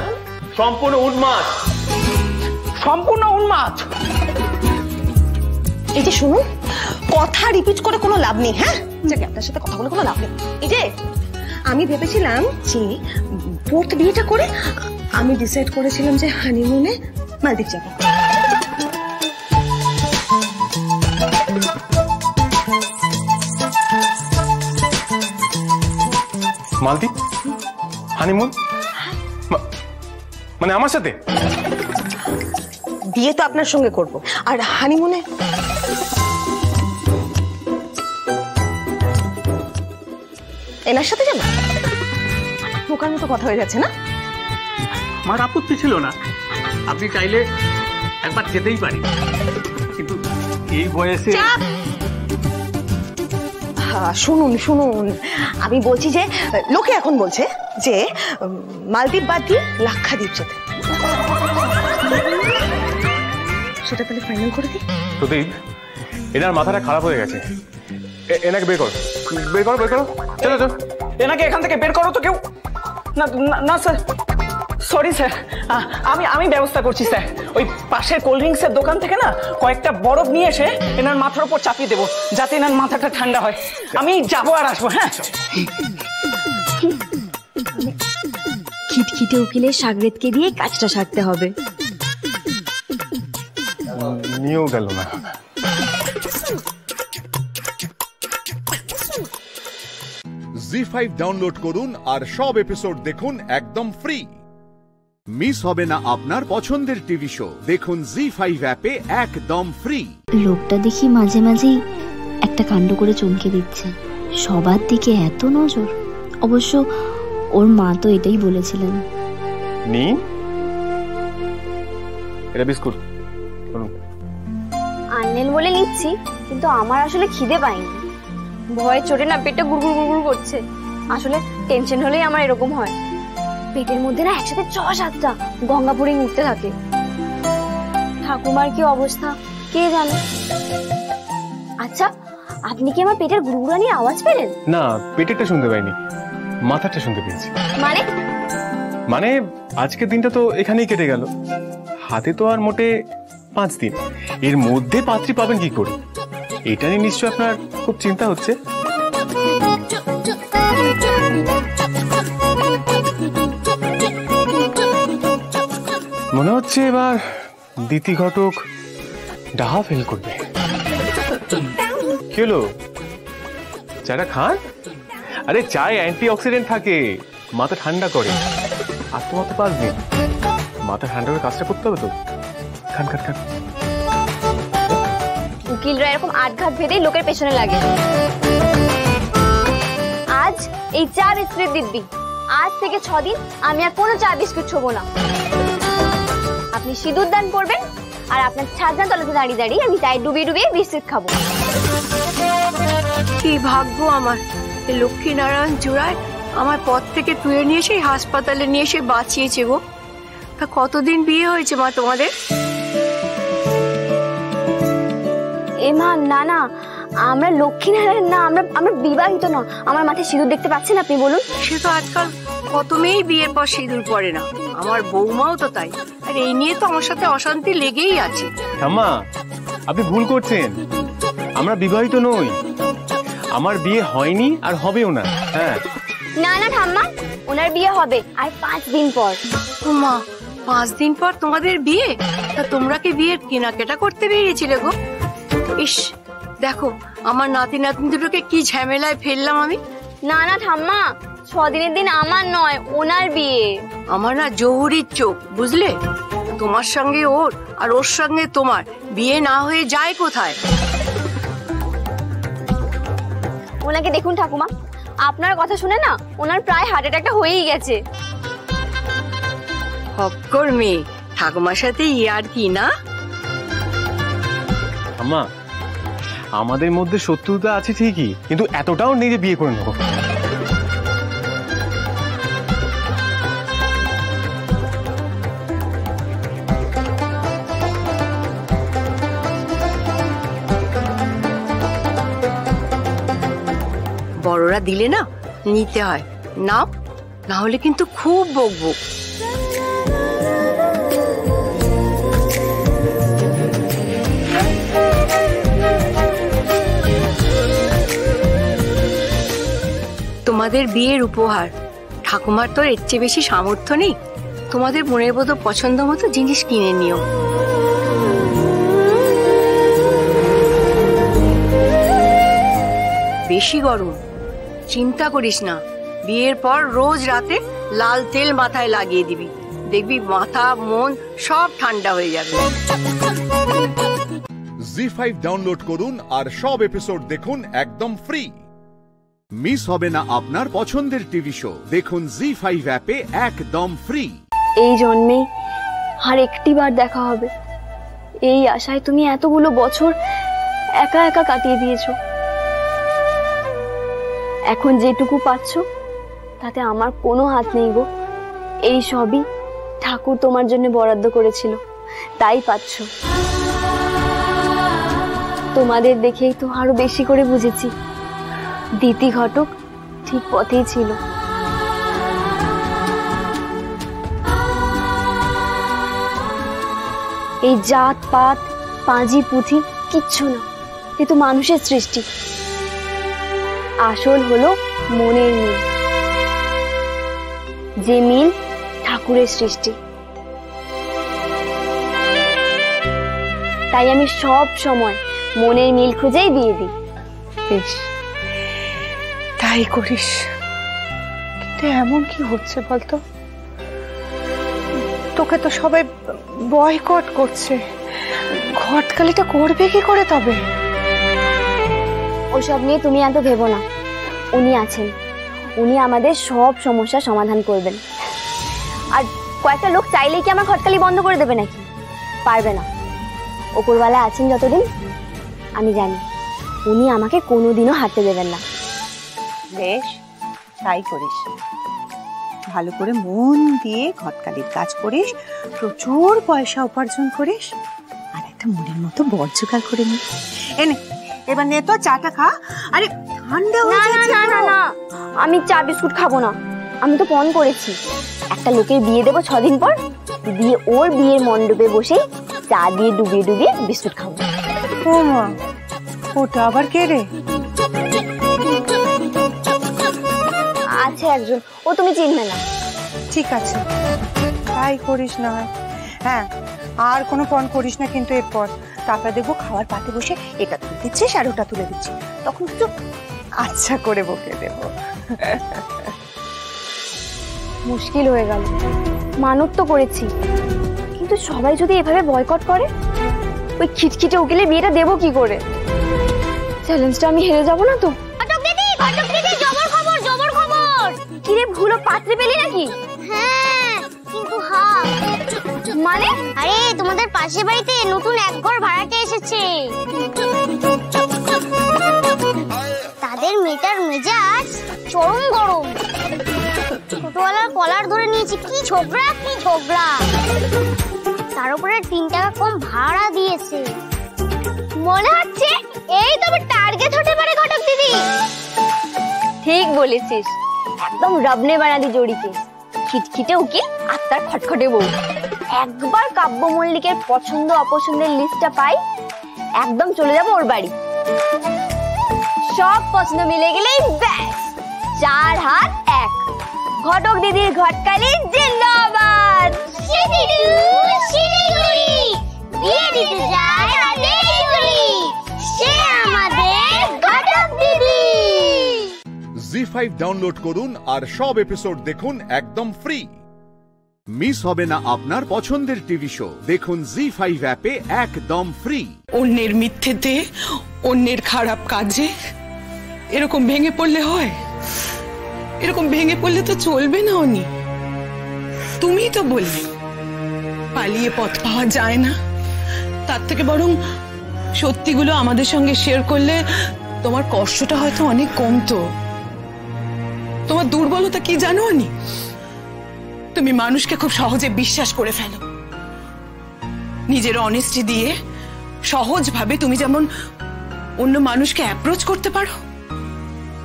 সম্পূর্ণ উন্মাদ, সম্পূর্ণ উন্মাদ। এই যে শুনুন, কথা রিপিট করে কোনো লাভ নেই। হ্যাঁ, আপনার সাথে কথা বলে কোনো লাভ নেই। এই যে আমি ভেবেছিলাম যে ফোর্থ বিয়েটা করে আমি ডিসাইড করেছিলাম যে হানিমুনে মালদ্বীপ যাব। মালদ্বীপ হানিমুন মানে আমার সাথে? বিয়ে তো আপনার সঙ্গে করব, আর হানিমুনে এনার সাথে যাবো। বোকার মতো কথা হয়ে যাচ্ছে না? আমার আপত্তি ছিল না, আপনি চাইলে একবার যেতেই পারি, কিন্তু এই বয়সে। শুনুন শুনুন, আমি বলছি যে লোকে এখন বলছে যে মালদ্বীপ বাদ দিয়ে লাক্ষাদ্বীপ যেতে, সেটা তাহলে ফাইনাল করে দিই। প্রদীপ, এনার মাথাটা খারাপ হয়ে গেছে, এনাকে বের করো, বের করো, বের করো, চলো চলো, এনাকে এখান থেকে বের করো তো কেউ। না না স্যার, সরি স্যার, আমি ব্যবস্থা করছি স্যার। ওই পাশের কোল্ড ড্রিঙ্কসের দোকান থেকে না কয়েকটা বরফ নিয়ে এসে এনার মাথার উপর চাপিয়ে দেবো, যাতে এনার মাথাটা ঠান্ডা হয়। আমি যাবো আর আসবো। হ্যাঁ, খিটখিটে উকিলের সাগরেদকে দিয়ে কাজটা সারতে হবে। নিয়েও গেল না। জি5 ডাউনলোড করুন আর সব এপিসোড দেখুন একদম ফ্রি। মিস হবে না আপনার পছন্দের টিভি শো, দেখুন জি5 অ্যাপে একদম ফ্রি। লোকটা দেখি মাঝে মাঝেই একটা কাণ্ড করে চমকে দিচ্ছে, সবার দিকে এত নজর। অবশ্য ওর মা তো এটাই বলেছিলেন। নি এটা বিস্কুট আনলেন বলে নিচ্ছি, কিন্তু আমার আসলে খিদে পাইনি, ভয়ে চোটে না পেটটা গুড়গুড় গুড়গুড় করছে। আসলে টেনশন হলেই আমার এরকম হয়, পেটের মধ্যে না একসাথে 6-7টা গঙ্গাপুরি উঠতে থাকে। ঠাকুমার কি অবস্থা কে জানে। আচ্ছা, আপনি কি আমার পেটের গুড়গুড়ানির আওয়াজ পেলেন? না, পেটেরটা শুনতে পাইনি, মাথাটা শুনতে পেয়েছি। মানে আজকের দিনটা তো এখানেই কেটে গেল, হাতে তো আর মোটে 5 দিন, এর মধ্যে পাত্রী পাবেন কি করে, এটা নিয়ে নিশ্চয় আপনার খুব চিন্তা হচ্ছে। মনে হচ্ছে এবার দিতি ঘটক ডাহা ফেল করবে। কি হলো, চাটা খান? আরে চায় অ্যান্টি অক্সিডেন্ট থাকে, মাথা ঠান্ডা করে। আর তো মাত্র 5 দিন, মাথা ঠান্ডা করে কাজটা করতে হবে তো। খান খান খান। উকিলরা এরকম আটঘাট ভেদেই লোকের পেছনে লাগে। আজ এই চা বিস্কুট দিব্যি, আজ থেকে 6 দিন আমি আর কোনো চা বিস্কুট ছোবো না। আপনি সিঁদুর দান করবেন, আর আপনার ছাদনা তলাতে দাঁড়িয়ে দাঁড়িয়ে আমি চায়ে ডুবিয়ে ডুবিয়ে বিস্কুট খাবো। কি ভাগ্য আমার, লক্ষ্মী নারায়ণ জোড়ায় আমার পথ থেকে তুলে নিয়ে এসে হাসপাতালে নিয়ে এসে বাঁচিয়েছে গো। তা কতদিন বিয়ে হয়েছে মা তোমাদের? এ মা, না না, আমরা লক্ষ্মীনারায়ণ না, আমরা বিবাহিত না। আমার মাথায় সিঁদুর দেখতে পাচ্ছেন আপনি, বলুন? সে তো আজকাল কত মেয়েই বিয়ের পর সিঁদুর পরে না, আমার বৌমাও তো তাই। আর এই নিয়ে তো আমার সাথে অশান্তি লেগেই আছে। ঠাম্মা, আপনি ভুল করছেন, আমরা বিবাহিত নই, আমার বিয়ে হয়নি আর হবেও না। হ্যাঁ, না না ঠাম্মা, ওনার বিয়ে হবে আর 5 দিন পর। মা, 5 দিন পর তোমাদের বিয়ে? তা তোমরা কি বিয়ের কেনাকাটা করতে বেরিয়েছিলে গো? ইস, দেখো আমার নাতি নাতনি দুটোকে কি ঝামেলায় ফেললাম আমি। না না ঠাম্মা, 6 দিনের দিন আমার নয়, ওনার বিয়ে। আমার না জহুরির চোখ, বুঝলে? তোমার সঙ্গে ওর আর ওর সঙ্গে তোমার বিয়ে না হয়ে যায় কোথায়? ওনাকে দেখুন ঠাকুমা, আপনার কথা শুনে না ওনার প্রায় হার্ট অ্যাটাকটা হয়েই গেছে। হক্কর মেয়ে, ঠাকুমার সাথে ইয়ার কি না? আম্মা, আমাদের মধ্যে শত্রুতা আছে ঠিকই, কিন্তু এতটাও নেই যে বিয়ে করে নেব। বড়রা দিলে না নিতে হয়, নাও, না হলে কিন্তু খুব বকবো। তোমাদের বিয়ের উপহার। ঠাকুমার তো এর চেয়ে বেশি সামর্থ্য নেই, তোমাদের মনের মতো পছন্দ মতো জিনিস কিনে নিও। বেশি গরম, চিন্তা করিস না, বিয়ের পর রোজ রাতে লাল তেল মাথায় লাগিয়ে দিবি, দেখবি মাথা মন সব ঠান্ডা হয়ে যাবে। জি5 ডাউনলোড করুন আর সব এপিসোড দেখুন একদম ফ্রি। মিস হবে না আপনার পছন্দের টিভি শো, দেখুন জি5 অ্যাপে একদম ফ্রি। এই জন্মে আর একটি বার দেখা হবে, এই আশায় তুমি এতগুলো বছর একা একা কাটিয়ে দিয়েছো। এখন যেটুকু পাচ্ছ তাতে আমার কোনো হাত নেই গো। এই সবই ঠাকুর তোমার জন্য বরাদ্দ করেছিল, তাই পাচ্ছ। তোমাদের দেখেই তো আরো বেশি করে বুঝেছি দিতি ঘটক ঠিক পথেই ছিল। এই জাত পাত পাঁজি পুঁথি কিচ্ছু না, এ তো মানুষের সৃষ্টি। আসল হলো মনের মিল, যে মিল ঠাকুরের সৃষ্টি। তাই আমি সব সময় মনের মিল খুঁজেই বিয়ে দিই। বেশ, তাই করিস। কিন্তু এমন কি হচ্ছে বলতো? তোকে তো সবাই বয়কট করছে, ঘটকালিটা করবে কি করে তবে? ওসব নিয়ে তুমি এত ভেবো না, উনি আছেন, উনি আমাদের সব সমস্যার সমাধান করবেন। আর কয়েকটা লোক চাইলেই কি আমার ঘটকালি বন্ধ করে দেবে নাকি? পারবে না। ওপরওয়ালা আছেন যতদিন, আমি জানি উনি আমাকে কোনোদিনও হাঁটতে দেবেন না। বেশ, তাই করিস। ভালো করে মন দিয়ে ঘটকালির কাজ করিস, প্রচুর পয়সা উপার্জন করিস, আর একটা মনের মতো বর জোগাড় করে নি। এনে এবার নে তো চাটা খা। আরে ঠান্ডা হয়ে যাচ্ছে। না না না, আমি চা বিস্কুট খাবো না। আমি তো পণ করেছি একটা লোকের বিয়ে দেবো 6 দিন পর, দিয়ে ওর বিয়ের মণ্ডপে বসে চা দিয়ে ডুবিয়ে ডুবিয়ে বিস্কুট খাবো। ও মা, ওটা আবার কে রে? আছে একজন, ও তুমি চিনবে না। ঠিক আছে, তাই করিস না। হ্যাঁ, আর কোনো পণ করিস না কিন্তু এরপর। তারপরে দেখবো খাওয়ার পাতে বসে এটা তুলে দিচ্ছিস আর ওটা তুলে দিচ্ছি, তখন কিছু আচ্ছা করে বকে দেব। মুশকিল হয়ে গেল, মানত তো করেছি, কিন্তু সবাই যদি এভাবে বয়কট করে, ওই খিটখিটে উকিলের বিয়েটা দেবো কি করে? চ্যালেঞ্জটা আমি হেরে যাবো না তো? কিরে ভুলো পাত্রে পেলি নাকি? হ্যাঁ, কিন্তু হাফ। মানে? আরে তোমাদের পাশের বাড়িতে নতুন এক ঘর ভাড়াটে এসেছে। তাদের মেয়েটার মেজাজ চরম গরম। ছোটবেলার কলার ধরে নিয়েছে, কি ঝগড়া কি ঝগড়া। তার উপরে 3 টাকা কম ভাড়া দিয়েছে। মনে হচ্ছে এই তবে টার্গেট হতে পারে ঘটক দিদি। ঠিক বলেছিস, একদম রবনে বানাদি জড়ি কেস। খিটখিটে উকিল আর তার খটখটে বউ। একবার কাব্য মল্লিকের পছন্দ অপছন্দের লিস্টটা পাই, একদম চলে যাব ওর বাড়ি। সব পছন্দ মিলে গেলেই ব্যাস 4 হাত 1। ঘটক দিদির ঘটকালি জিন্দাবাদ। শিলিগুড়ি বিয়ে দিতে যায় শিলিগুড়ি, সে আমাদের ঘটক দিদি। জি5 ডাউনলোড করুন আর সব এপিসোড দেখুন একদম ফ্রি। মিস হবে না আপনার পছন্দের টিভি শো, দেখুন জি5 অ্যাপে একদম ফ্রি। অন্যের মিথ্যেতে, অন্যের খারাপ কাজে এরকম ভেঙে পড়লে হয়? এরকম ভেঙে পড়লে তো চলবে না অনি। তুমিই তো বললে পালিয়ে পথ পাওয়া যায় না, তার থেকে বরং সত্যিগুলো আমাদের সঙ্গে শেয়ার করলে তোমার কষ্টটা হয়তো অনেক কমতো। তোমার দুর্বলতা কি জানো অনি? তুমি মানুষকে খুব সহজে বিশ্বাস করে ফেলো। নিজের অনেস্টি দিয়ে সহজভাবে তুমি যেমন অন্য মানুষকে অ্যাপ্রোচ করতে পারো,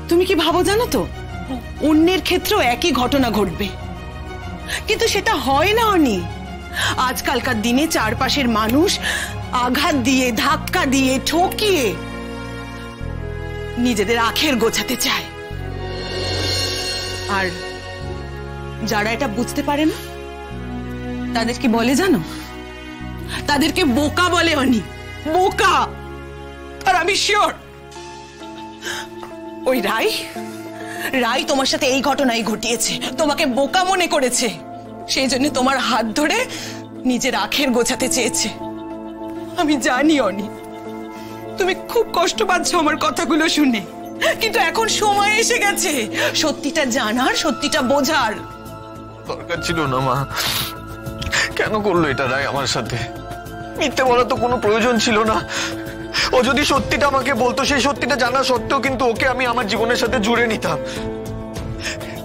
তুমি কি ভাবো জানো তো অন্যের ক্ষেত্রেও একই ঘটনা ঘটবে? কিন্তু সেটা হয় না অনি। আজকালকার দিনে চারপাশের মানুষ আঘাত দিয়ে, ধাক্কা দিয়ে, ঠকিয়ে নিজেদের আখের গোছাতে চায়। আর যারা এটা বুঝতে পারে না তাদেরকে বলে জানো, তাদেরকে বোকা বলে অনি, বোকা। আর আমি শিওর ওই রাই তোমার সাথে এই ঘটনাই ঘটিয়েছে, তোমাকে বোকা মনে করেছে, সেই জন্য তোমার হাত ধরে নিজের আখের গোছাতে চেয়েছে। আমি জানি অনি তুমি খুব কষ্ট পাচ্ছ আমার কথাগুলো শুনে, কিন্তু এখন সময় এসে গেছে সত্যিটা জানার, সত্যিটা বোঝার। দরকার ছিল না মা, কেন করলো এটা রায় আমার সাথে? মিথ্যে বলার তো কোনো প্রয়োজন ছিল না। ও যদি সত্যিটা আমাকে বলতো, সেই সত্যিটা জানা সত্ত্বেও কিন্তু ওকে আমি আমার জীবনের সাথে জুড়ে নিতাম।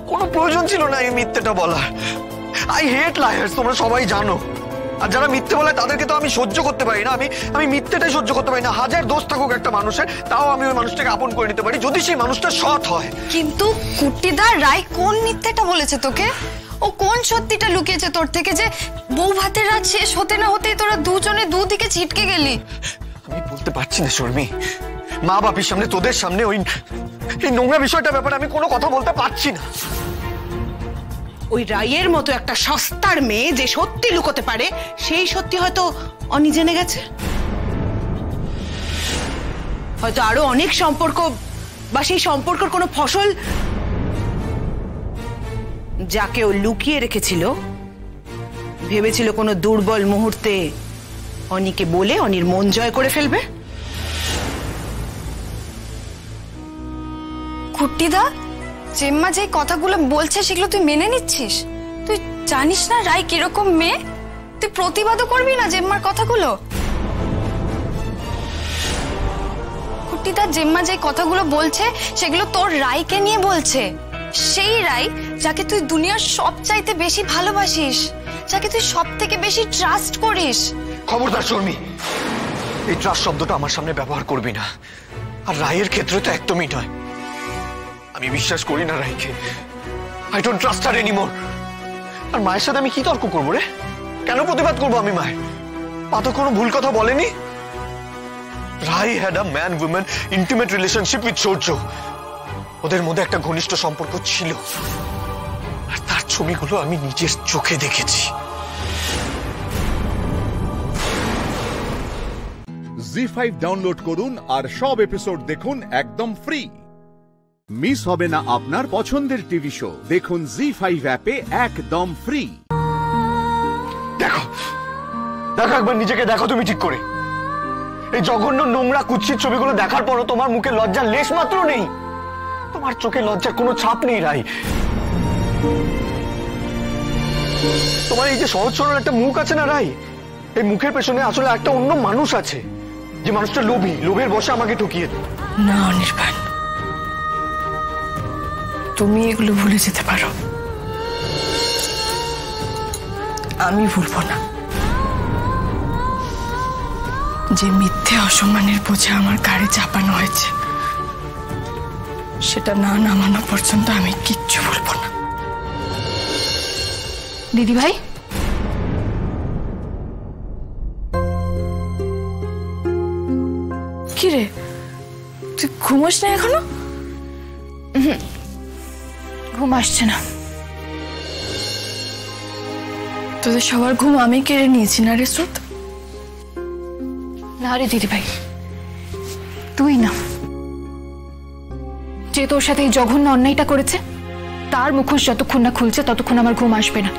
কোনো প্রয়োজন ছিল না এই মিথ্যেটা বলার। আই হেট লায়ার্স, তোমরা সবাই জানো। আর যারা মিথ্যে বলে তাদেরকে তো আমি সহ্য করতে পারি না। আমি মিথ্যেটাই সহ্য করতে পারি না। হাজার দোষ থাকুক একটা মানুষের, তাও আমি ওই মানুষটাকে আপন করে নিতে পারি যদি সেই মানুষটা সৎ হয়। কিন্তু কুট্টিদা, রায় কোন মিথ্যেটা বলেছে তোকে? ও কোন সত্যিটা লুকিয়েছে তোর থেকে যে বউ ভাতের রাত শেষ হতে না হতেই তোরা দুজনে দুদিকে ছিটকে গেলি? আমি বলতে পারছি না শর্মি, মা বাপির সামনে, তোদের সামনে ওই নোংরা বিষয়টার ব্যাপারে আমি কোনো কথা বলতে পারছি না। ওই রায়ের মতো একটা সস্তার মেয়ে যে সত্যি লুকোতে পারে, সেই সত্যি হয়তো অনি জেনে গেছে। হয়তো আরো অনেক সম্পর্ক বা সেই সম্পর্কের কোনো ফসল যাকে ও লুকিয়ে রেখেছিল, ভেবেছিল কোনো দুর্বল মুহূর্তে অনিকে বলে অনির মন জয় করে ফেলবে। কুট্টিদা, জেম্মা যে কথাগুলো বলছে সেগুলো তুই মেনে নিচ্ছিস? তুই জানিস না রায় কিরকম মেয়ে? তুই প্রতিবাদও করবি না জেম্মার কথাগুলো? কুট্টিদা, জেম্মা যে কথাগুলো বলছে সেগুলো তোর রায়কে নিয়ে বলছে। সেই রায় যাকে তুই দুনিয়ার সবচাইতে বেশি ভালোবাসিস, যাকে তুই সব থেকে বেশি ট্রাস্ট করিস। খবরদার শর্মি, এই ট্রাস্ট শব্দটা আমার সামনে ব্যবহার করবি না। আর রায়ের ক্ষেত্রে তো একদমই নয়। আমি বিশ্বাস করি না রায়কে। I don't trust her anymore. আর মায়ের সাথে আমি কি তর্ক করবো রে? কেন প্রতিবাদ করবো আমি মায়ের? মা তো কোনো ভুল কথা বলেনি। Roy had a man women intimate relationship with Surya. ওদের মধ্যে একটা ঘনিষ্ঠ সম্পর্ক ছিল, আর তার ছবিগুলো আমি নিজের চোখে দেখেছি। জি5 ডাউনলোড করুন আর সব এপিসোড দেখুন একদম ফ্রি। মিস হবে না আপনার পছন্দের টিভি শো, দেখুন জি5 অ্যাপে একদম ফ্রি। দেখো দেখো, একবার নিজেকে দেখো তুমি ঠিক করে। এই জঘন্য নোংরা কুৎসিত ছবিগুলো দেখার পরও তোমার মুখে লজ্জার লেশ মাত্র নেই। তোমার চোখে লজ্জার কোনো ছাপ নেই রাই। তোমার এই যে সহজ সরল একটা মুখ আছে না রাই, এই মুখের পেছনে আসলে একটা অন্য মানুষ আছে, যে মানুষটা লোভী, লোভের বশে আমাকে ঠকিয়ে দেয়। না অনির্বাণ, তুমি এগুলো ভুলে যেতে পারো, আমি ভুলবো না। যে মিথ্যে অসম্মানের বোঝা আমার ঘাড়ে চাপানো হয়েছে, সেটা না নামানো পর্যন্ত আমি কিচ্ছু বলবো না। দিদি ভাই, কি রে, তুই ঘুমোস না এখনো? ঘুম আসছে না। তোদের সবার ঘুম আমি কেড়ে নিয়েছি না রে স্রোত? না রে দিদি ভাই, তুই না, যে তোর সাথে এই জঘন্য অন্যায়টা করেছে তার মুখোশ যতক্ষণ না খুলছে ততক্ষণ আমার ঘুম আসবে না।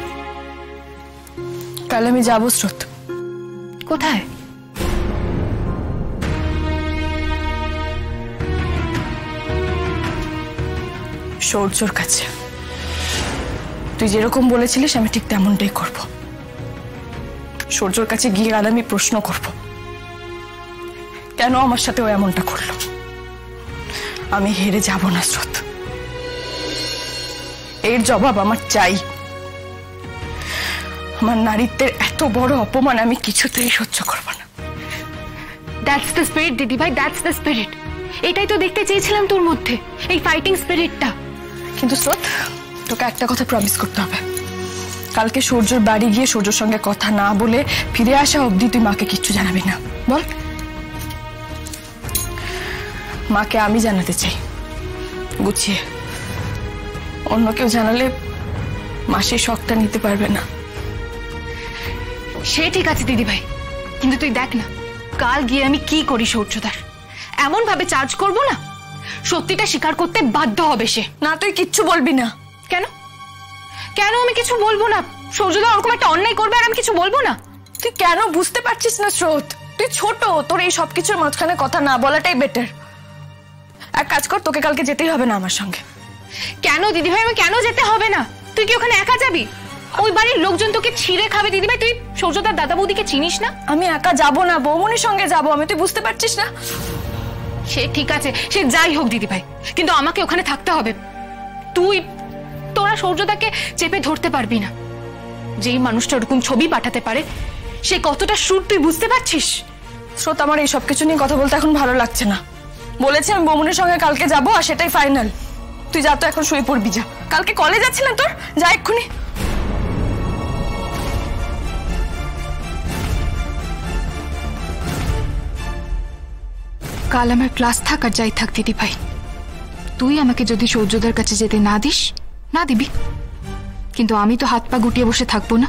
কাল আমি যাবো স্রোত। কোথায়? সূর্যর কাছে। তুই যেরকম বলেছিলিস আমি ঠিক তেমনটাই করব। সূর্যর কাছে গিয়ে আমি প্রশ্ন করব, কেন আমার সাথে ও এমনটা করলো। আমি হেরে যাব না স্রোত, এর জবাব আমার চাই। আমার নারীত্বের এত বড় অপমান আমি কিছুতেই সহ্য করব না। দ্যাটস দ্য স্পিরিট দিদি ভাই, দ্যাটস দ্য স্পিরিট। এটাই তো দেখতে চেয়েছিলাম তোর মধ্যে, এই ফাইটিং স্পিরিটটা। কিন্তু স্রোত, তোকে একটা কথা প্রমিস করতে হবে, কালকে সূর্যর বাড়ি গিয়ে সূর্যর সঙ্গে কথা না বলে ফিরে আসা অবধি তুই মাকে কিচ্ছু জানাবি না, বল? মাকে আমি জানাতে চাই, গুছিয়ে। অন্য কেউ জানালে মাসির শখটা নিতে পারবে না। সে ঠিক আছে দিদি ভাই, কিন্তু তুই দেখ না কাল গিয়ে আমি কি করি সূর্যদার। এমন ভাবে চার্জ করব না, সত্যিটা স্বীকার করতে বাধ্য হবে সে। না তুই কিচ্ছু বলবি না। কেন কেন আমি কিছু বলবো না? সূর্যদা ওরকম একটা অন্যায় করবে আর আমি কিছু বলবো না? তুই কেন বুঝতে পারছিস না স্রোত? তুই ছোট, তোর এই সবকিছুর মাঝখানে কথা না বলাটাই বেটার। এক কাজ কর, তোকে কালকে যেতেই হবে না আমার সঙ্গে। কেন দিদি ভাই, আমি কেন যেতে হবে না? তুই কি ওখানে একা যাবি? ওই বাড়ির লোকজন তোকে ছিঁড়ে খাবে দিদি ভাই। তুই সূর্যদার দাদা বৌদিকে চিনিস না? আমি একা যাব না, বৌমনির সঙ্গে যাব আমি, তুই বুঝতে পারছিস না? সে ঠিক আছে, সে যাই হোক দিদি ভাই, কিন্তু আমাকে ওখানে থাকতে হবে। তোরা সূর্যদাকে চেপে ধরতে পারবি না। যেই মানুষটা ওরকম ছবি পাঠাতে পারে সে কতটা সুর তুই বুঝতে পারছিস? স্রোত, আমার এই সবকিছু নিয়ে কথা বলতে এখন ভালো লাগছে না। বলেছি আমি বৌমনির সঙ্গে কালকে যাবো, আর সেটাই ফাইনাল। তুই যা তো, এখন শুয়ে পড়বি যা। কালকে কলেজ আছে না তোর? যা এক্ষুনি। কাল আমার ক্লাস থাক আর যাই থাক দিদি ভাই, তুই আমাকে যদি সূর্যদার কাছে যেতে না দিস, না দিবি, কিন্তু আমি তো হাত পা গুটিয়ে বসে থাকবো না।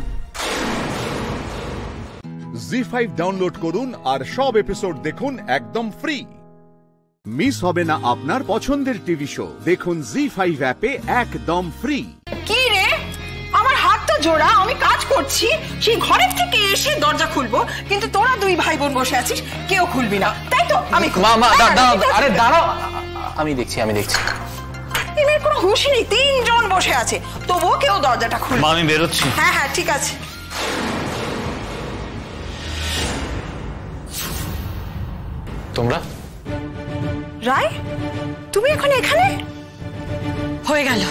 জি5 ডাউনলোড করুন আর সব এপিসোড দেখুন একদম ফ্রি। মিস হবে না আপনার পছন্দের টিভি শো, দেখুন জি5 অ্যাপে একদম ফ্রি। কি রে, আমার হাত তো জোড়া, আমি কাজ করছি, সেই ঘরের থেকে এসে দরজা খুলবো, কিন্তু তোরা দুই ভাই বোন বসে আছিস, কেউ খুলবি না, তাই তো? আমি আরে দাঁড়াও, আমি দেখছি। এর কোনো হুঁশই নেই, তিনজন বসে আছে, তবুও কেউ দরজাটা খুলবে। আমি বেরোচ্ছি। হ্যাঁ ঠিক আছে। তোমরা? রায়, তুমি এখন এখানে? হয়ে গেল,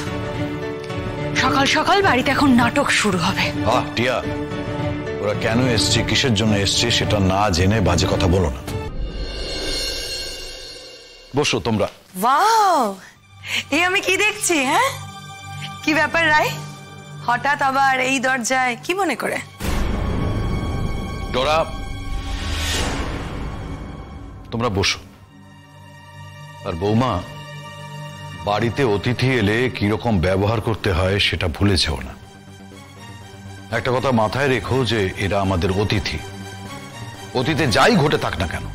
সকাল সকাল বাড়িতে এখন নাটক শুরু হবে। টিয়া, ওরা কেন এসছে, কিসের জন্য এসছে সেটা না জেনে বাজে কথা বলো না। বসো তোমরা। ওয়াও, এই আমি কি দেখছি? হ্যাঁ, কি ব্যাপার রায়, হঠাৎ আবার এই দরজায় কি মনে করে? ডোরা, তোমরা বসো। আর বৌমা, বাড়িতে অতিথি এলে কিরকম ব্যবহার করতে হয় সেটা ভুলে যেও না। একটা কথা মাথায় রেখো যে এরা আমাদের অতিথি। অতীতে যাই ঘটে থাক না কেন,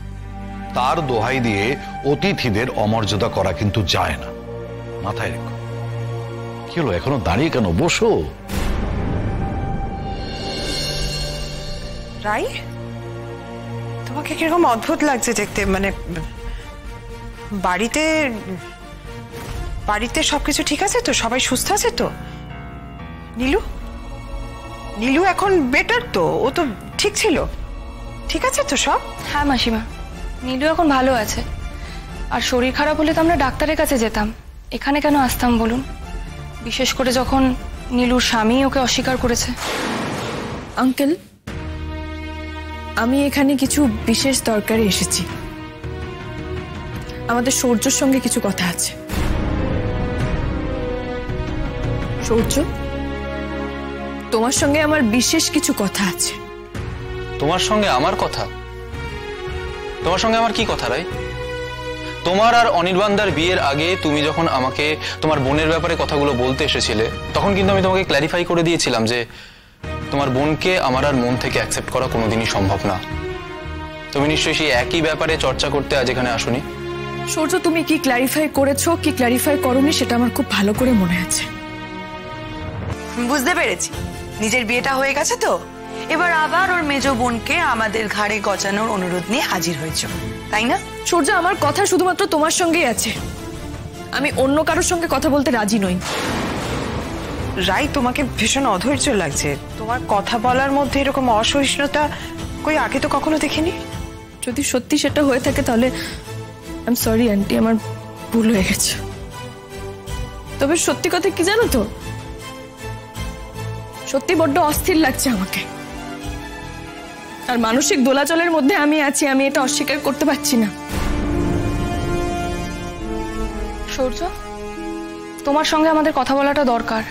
তার দোহাই দিয়ে অতিথিদের অমর্যাদা করা কিন্তু যায় না, মাথায় রেখো। কি হলো, এখনো দাঁড়িয়ে কেন? বসো। রাই, তোমাকে কিরকম অদ্ভুত লাগছে দেখতে, মানে বাড়িতে সবকিছু ঠিক আছে তো? সবাই সুস্থ আছে তো? নীলু এখন বেটার তো? ও তো ঠিক ছিল, ঠিক আছে তো সব? হ্যাঁ মাসিমা, নীলু এখন ভালো আছে। আর শরীর খারাপ হলে তো আমরা ডাক্তারের কাছে যেতাম, এখানে কেন আসতাম বলুন? বিশেষ করে যখন নীলুর স্বামী ওকে অস্বীকার করেছে। আঙ্কেল, আমি এখানে কিছু বিশেষ দরকারে এসেছি। আমাদের সূর্যর সঙ্গে কিছু কথা আছে। সূর্য, তোমার সঙ্গে আমার বিশেষ কিছু কথা আছে। তোমার সঙ্গে আমার কথা? তোমার সঙ্গে আমার কি কথা রাই? তোমার আর অনির্বাণদার বিয়ের আগে তুমি যখন আমাকে তোমার বোনের ব্যাপারে কথাগুলো বলতে এসেছিলে, তখন কিন্তু আমি তোমাকে ক্ল্যারিফাই করে দিয়েছিলাম যে তোমার বোনকে আমার আর মন থেকে অ্যাকসেপ্ট করা কোনোদিনই সম্ভব না। তুমি নিশ্চয়ই সেই একই ব্যাপারে চর্চা করতে আজ এখানে আসোনি। সূর্য, তুমি কি ক্ল্যারিফাই করেছো কি ক্ল্যারিফাই করোনি সেটা আমার খুব ভালো করে মনে আছে। বুঝতে পেরেছি, নিজের বিয়েটা হয়ে গেছে তো এবার আবার ওর মেজ বোনকে আমাদের ঘাড়ে গজানোর অনুরোধ নিয়ে হাজির হয়েছে, তাই না? সূর্য, আমার কথা শুধুমাত্র তোমার সঙ্গেই আছে, আমি অন্য কারোর সঙ্গে কথা বলতে রাজি নই। রাই, তোমাকে ভীষণ অধৈর্য লাগছে, তোমার কথা বলার মধ্যে এরকম অসহিষ্ণুতা কই আগে তো কখনো দেখিনি। যদি সত্যি সেটা হয়ে থাকে তাহলে আই এম সরি আন্টি, আমার ভুল হয়ে গেছে। তবে সত্যি কথা কি জানো তো, সত্যি বড্ড অস্থির লাগছে আমাকে। আর মানসিক দোলাচলের মধ্যে আমি আছি, আমি এটা অস্বীকার করতে পারছি না। সূর্য, তোমার সঙ্গে আমাদের কথা বলাটা দরকার।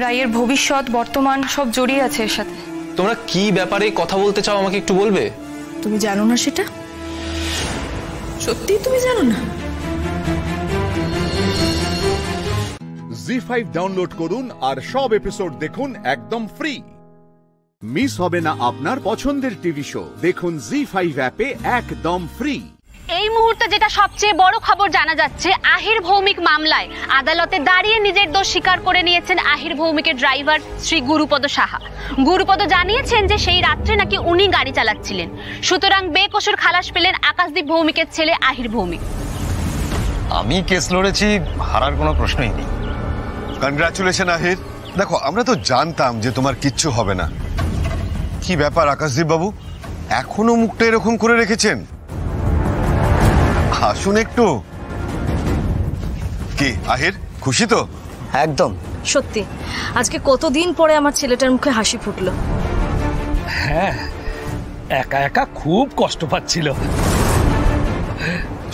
রায়ের ভবিষ্যৎ বর্তমান সব জড়িয়ে আছে এর সাথে। তোমরা কি ব্যাপারে কথা বলতে চাও আমাকে একটু বলবে? তুমি জানো না সেটা? সত্যি তুমি জানো না? জি5 ডাউনলোড করুন আর সব এপিসোড দেখুন একদম ফ্রি। মিস হবে না আপনার পছন্দের টিভি শো, দেখুন জি5 অ্যাপে একদম ফ্রি। এই মুহূর্তে যেটা সবচেয়ে বড় খবর জানা যাচ্ছে, আহির ভৌমিক মামলায় আদালতে দাঁড়িয়ে নিজের দোষ স্বীকার করে নিয়েছেন আহির ভৌমিকের ড্রাইভার শ্রী গুরুপদ সাহা। গুরুপদ জানিয়েছেন যে সেই রাত্রে নাকি উনি গাড়ি চালাচ্ছিলেন, সুতরাং বেকসুর খালাস পেলেন আকাশদীপ ভৌমিকের ছেলে আহির ভৌমিক। আমি কেস লড়েছি, হারার কোনো প্রশ্নই নেই। কনগ্রাচুলেশন আহির। দেখো, আমরা তো জানতাম যে তোমার কিচ্ছু হবে না। কি ব্যাপার আকাশদীপ বাবু, এখনো মুখটা এরকম করে রেখেছেন? আসুন একটু। কি আহির, খুশি তো? একদম সত্যি, আজকে কতদিন পরে আমার ছেলেটার মুখে হাসি ফুটলো। হ্যাঁ, একা একা খুব কষ্ট পাচ্ছিল।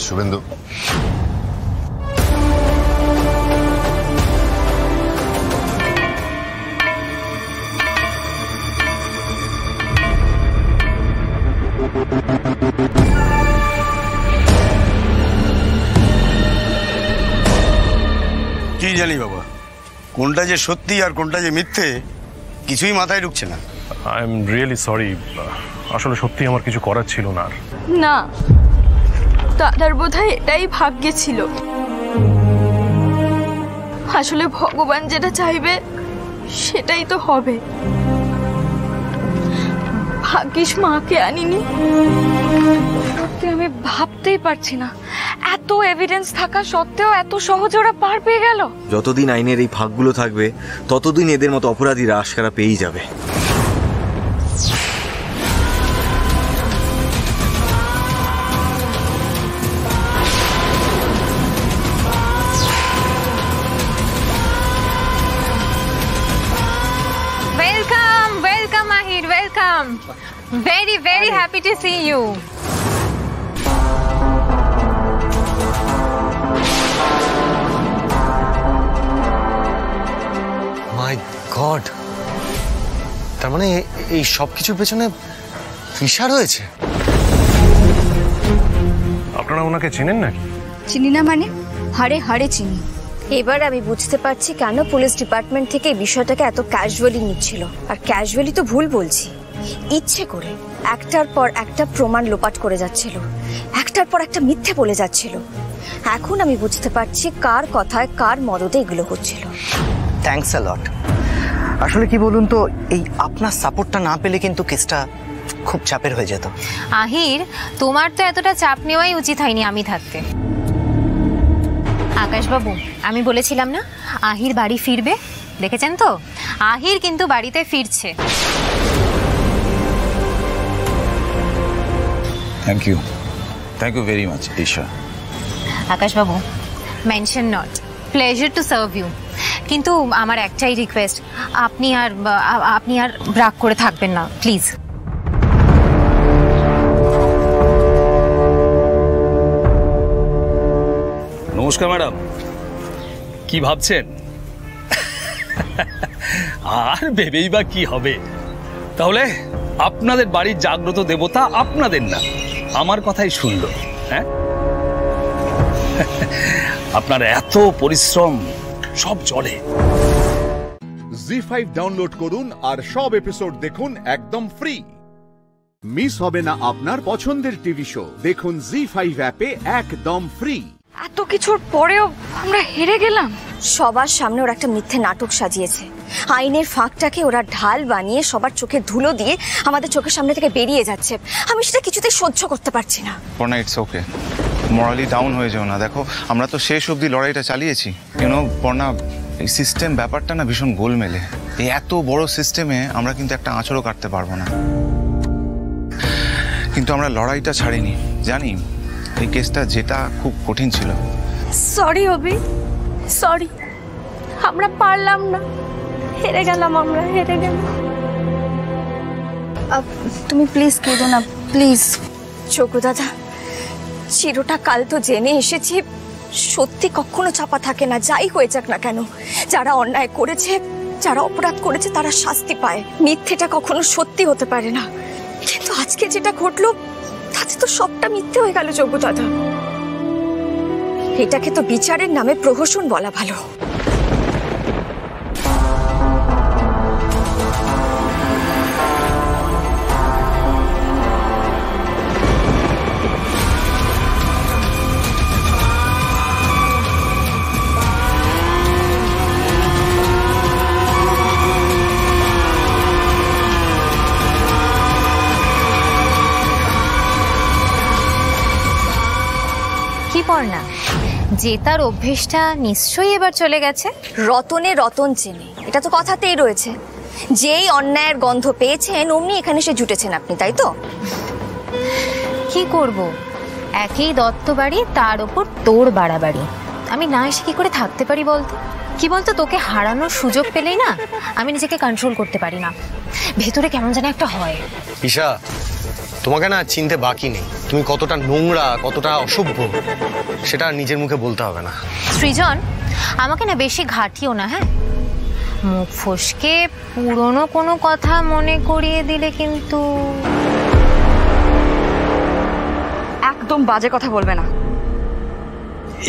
শুভেন্দু, কি জানি বাবা, কোনটা যে সত্যি আর কোনটা যে মিথ্যে কিছুই মাথায় ঢুকছে না। আই এম রিয়েলি সরি, আসলে সত্যি আমার কিছু করার ছিল না। না, দাদার বোধহয় এটাই ভাগ্যে ছিল। আসলে ভগবান যেটা চাইবে সেটাই তো হবে। ভাগ্যিস মাকে আনিনি। আমি ভাবতেই পারছি না, এত এভিডেন্স থাকা সত্ত্বেও এত সহজে ওরা পার পেয়ে গেল। যতদিন আইনের এই ভাগগুলো থাকবে ততদিন এদের মতো অপরাধীরা আশকারা পেয়েই যাবে। Welcome welcome Ahir, welcome. Very very happy to see you. My God, তার মানে এই সব কিছুর পেছনে ঈশা রয়েছে। আপনারা ওনাকে চেনেন নাকি? চিনি না মানে? হাড়ে হাড়ে চিনি। এবার আমি বুঝতে পারছি কেন পুলিশ ডিপার্টমেন্ট থেকে এই বিষয়টাকে এত ক্যাজুয়ালি নিচ্ছিল। আর ক্যাজুয়ালি তো ভুল বলছি, ইচ্ছে করে একটার পর একটা প্রমাণ লোপাট করে যাচ্ছিল, একটার পর একটা মিথ্যে বলে যাচ্ছিল। এখন আমি বুঝতে পারছি কার কথায় কার মদতে এগুলো হচ্ছিল। থ্যাঙ্কস আ লট। আসলে কি বলুন তো, এই আপনার সাপোর্টটা না পেলে কিন্তু কেসটা খুব চাপের হয়ে যেত। আহির, তোমার তো এতটা চাপ নেওয়াই উচিত হয়নি আমি থাকতে। আকাশবাবু, আমি বলেছিলাম না আহির বাড়ি ফিরবে, দেখেছেন তো? আহির কিন্তু বাড়িতে ফিরছে। Thank you very much Isha. আকাশবাবু, mention not, pleasure to serve you. কিন্তু আমার একটাই রিকোয়েস্ট, আপনি আর রাগ করে থাকবেন না প্লিজ। নমস্কার ম্যাডাম, কি ভাবছেন? আর ভেবেই বা কি হবে? তাহলে আপনাদের বাড়ির জাগ্রত দেবতা আপনাদের না, আমার কথাই শুনলো। হ্যাঁ, আপনার এত পরিশ্রম সব জলে। জি5 ডাউনলোড করুন আর সব এপিসোড দেখুন একদম ফ্রি। মিস হবে না আপনার পছন্দের টিভি শো, দেখুন জি5 অ্যাপে একদম ফ্রি। এত কিছুর পরেও আমরা হেরে গেলাম। সবার সামনে ওরা একটা মিথ্যে নাটক সাজিয়েছে। আইনের ফাঁকটাকে ওরা ঢাল বানিয়ে সবার চোখে ধুলো দিয়ে আমাদের চোখের সামনে থেকে বেরিয়ে যাচ্ছে। আমি সেটা কিছুতে সহ্য করতে পারছি না। Parna, it's okay, morally down হয়ে যাও না। দেখো, আমরা তো শেষ অবধি লড়াইটা চালিয়েছি। পর্ণা, এই সিস্টেম ব্যাপারটা না ভীষণ গোলমেলে। এই এত বড় সিস্টেমে আমরা কিন্তু একটা আঁচড়ও কাটতে পারবো না। কিন্তু আমরা লড়াইটা ছাড়িনি। জানি এই কেসটা যেটা খুব কঠিন ছিল। সরি অভি, সরি, আমরা পারলাম না, হেরে গেলাম, আমরা হেরে গেলাম। তুমি প্লিজ কেঁদো না, প্লিজ। চোখু দাদা, চিরটা কাল তো জেনে এসেছি সত্যি কখনো চাপা থাকে না, যাই হয়ে যাক না কেন। যারা অন্যায় করেছে, যারা অপরাধ করেছে তারা শাস্তি পায়। মিথ্যেটা কখনো সত্যি হতে পারে না। কিন্তু আজকে যেটা ঘটলো তাতে তো সবটা মিথ্যে হয়ে গেল চোখু দাদা। এটাকে তো বিচারের নামে প্রহসন বলা ভালো। কি পড়না, জেতার অভ্যেসটা নিশ্চয়ই এবার চলে গেছে। রতনে রতন চেনে, এটা তো কথাতেই রয়েছে। যেই অন্যায়ের গন্ধ পেয়েছেন অমনি এখানে সে জুটেছেন আপনি, তাই তো? কি করব, একই দত্ত বাড়ি, তার ওপর তোর বাড়াবাড়ি। আমি না এসে কি করে থাকতে পারি বলতো? কি বলতো, তোকে হারানোর সুযোগ পেলেই না আমি নিজেকে কন্ট্রোল করতে পারি না, ভেতরে কেমন যেন একটা হয়। ঈশা, তোমাকে না চিনতে বাকি নেই। তুমি কতটা নোংরা, কতটা অসভ্য, সেটা নিজের মুখে বলতে হবে না। সৃজন, আমাকে না বেশি ঘাটিও না, হ্যাঁ? মুখ ফসকে পুরনো কোনো কথা মনে করিয়ে দিলে কিন্তু। একদম বাজে কথা বলবে না।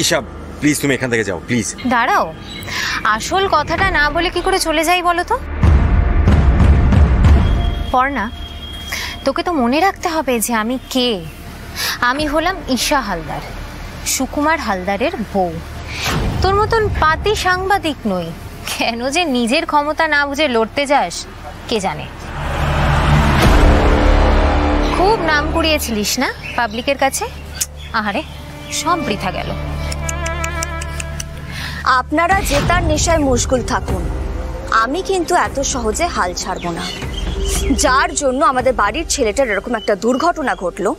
ঈশা প্লিজ তুমি এখান থেকে যাও প্লিজ। দাঁড়াও, আসল কথাটা না বলে কি করে চলে যাই বলো তো? পর্ণা, তোকে তো মনে রাখতে হবে যে আমি কে। আমি হলাম ঈশা হালদার, সুকুমার হালদারের বউ। তোর মতন পাতি সাংবাদিক নই। কেন যে নিজের ক্ষমতা না বুঝে লড়তে যাস কে জানে। খুব নাম কুড়িয়েছিলিস না পাবলিকের কাছে, আহারে সব বৃথা গেল। আপনারা জেতার নেশায় মশগুল থাকুন, আমি কিন্তু এত সহজে হাল ছাড়বো না। যার জন্য আমাদের বাড়ির ছেলেটার এরকম একটা দুর্ঘটনা ঘটলো,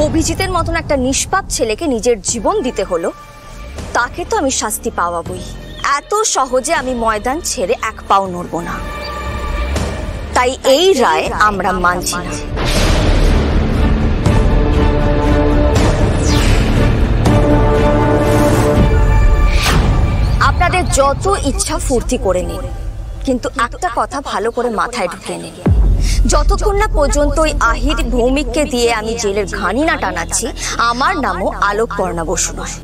অভিজিতের মতন একটা নিষ্পাপ ছেলেকে নিজের জীবন দিতে হলো, তাকে তো আমি শাস্তি পাওয়াবই। এত সহজে আমি ময়দান ছেড়ে এক পাও নড়ব না। তাই এই রায় আমরা মানছি না। আপনাদের যত ইচ্ছা ফুর্তি করে নিন, কিন্তু একটা কথা ভালো করে মাথায় ঢুকে নিন, যতক্ষণ না পর্যন্ত ওই আহির ভৌমিককে দিয়ে আমি জেলের ঘানি না টানাচ্ছি, আমার নামও আলোকপর্ণা বসু নয়।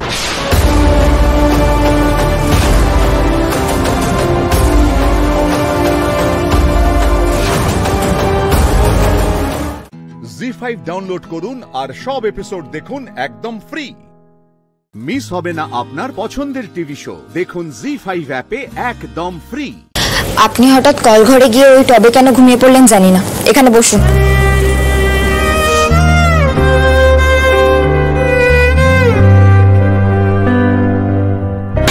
জি5 ডাউনলোড করুন আর সব এপিসোড দেখুন একদম ফ্রি। মিস হবে না আপনার পছন্দের টিভি শো, দেখুন জি5 অ্যাপে একদম ফ্রি। আপনি হঠাৎ কল ঘরে গিয়ে ওই টবে কেন ঘুমিয়ে পড়লেন জানি না। এখানে বসুন।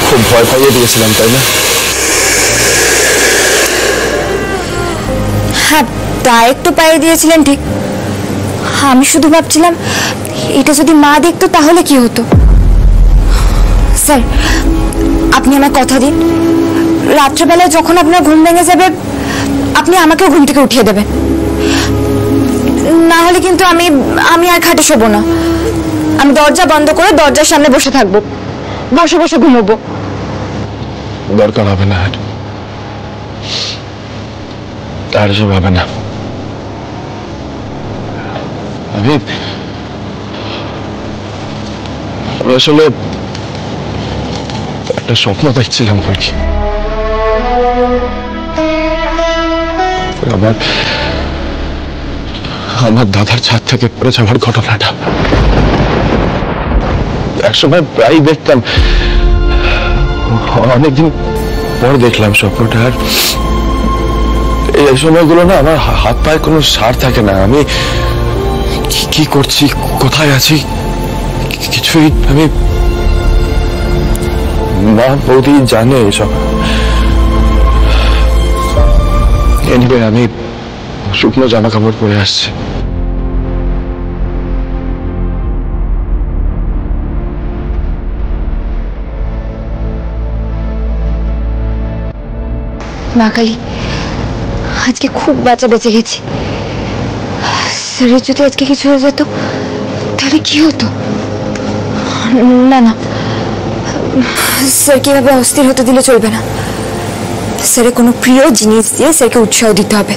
খুব ভয় পাইয়ে দিয়েছিলাম তাই না? হ্যাঁ, তা একটু পাইয়ে দিয়েছিলেন ঠিক। আমি শুধু ভাবছিলাম এটা যদি মা দেখতো তাহলে কি হতো। স্যার, আপনি আমায় কথা দিন, রাত্রেবেলায় যখন আপনার ঘুম ভেঙে যাবে আপনি আমাকেও ঘুম থেকে উঠিয়ে দেবেন। না হলে কিন্তু আমি আর খাটে শোবো না। আমি দরজা বন্ধ করে দরজার সামনে বসে থাকবো, বসে বসে ঘুমোবো। দরকার হবে না, আর সব হবে না। আমি আসলে একটা স্বপ্ন দেখছিলাম আর কি। আমার দাদার ছাদ থেকে পড়ে যাওয়ার ঘটনাটা একসময় প্রায় দেখতাম, অনেকদিন পর দেখলাম স্বপ্নটা। আর এই সময়গুলো না আমার হাত পায়ে কোনো সার থাকে না। আমি কি করছি, কোথায় আছি, কিছুই আমি, মা বৌদি জানে এসব। এনিওয়ে আমি শুকনো জামা কাপড় পরে আসছি। মা কালী, আজকে খুব বাঁচা বেঁচে গেছি। স্যারের যদি আজকে কিছু হয়ে যেত তাহলে কি হতো? না না, স্যারকে এভাবে অস্থির হতে দিলে চলবে না। স্যারের কোনো প্রিয় জিনিস দিয়ে স্যারকে উৎসাহ দিতে হবে,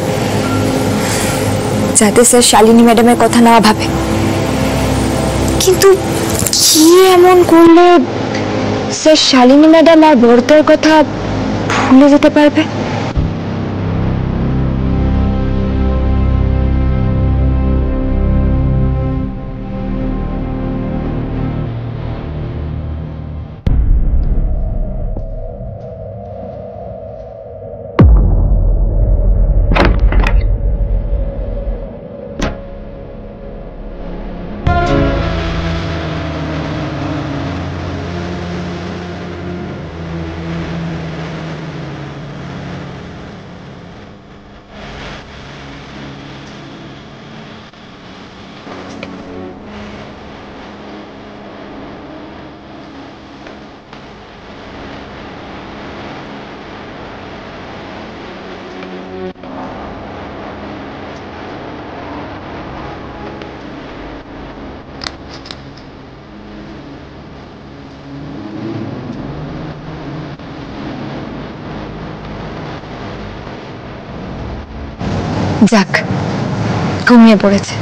যাতে স্যার শালিনী ম্যাডামের কথা না ভাবে। কিন্তু কি এমন করলে স্যার শালিনী ম্যাডাম আর বড়দার কথা ভুলে যেতে পারবে? যাক, ঘুমিয়ে পড়েছে।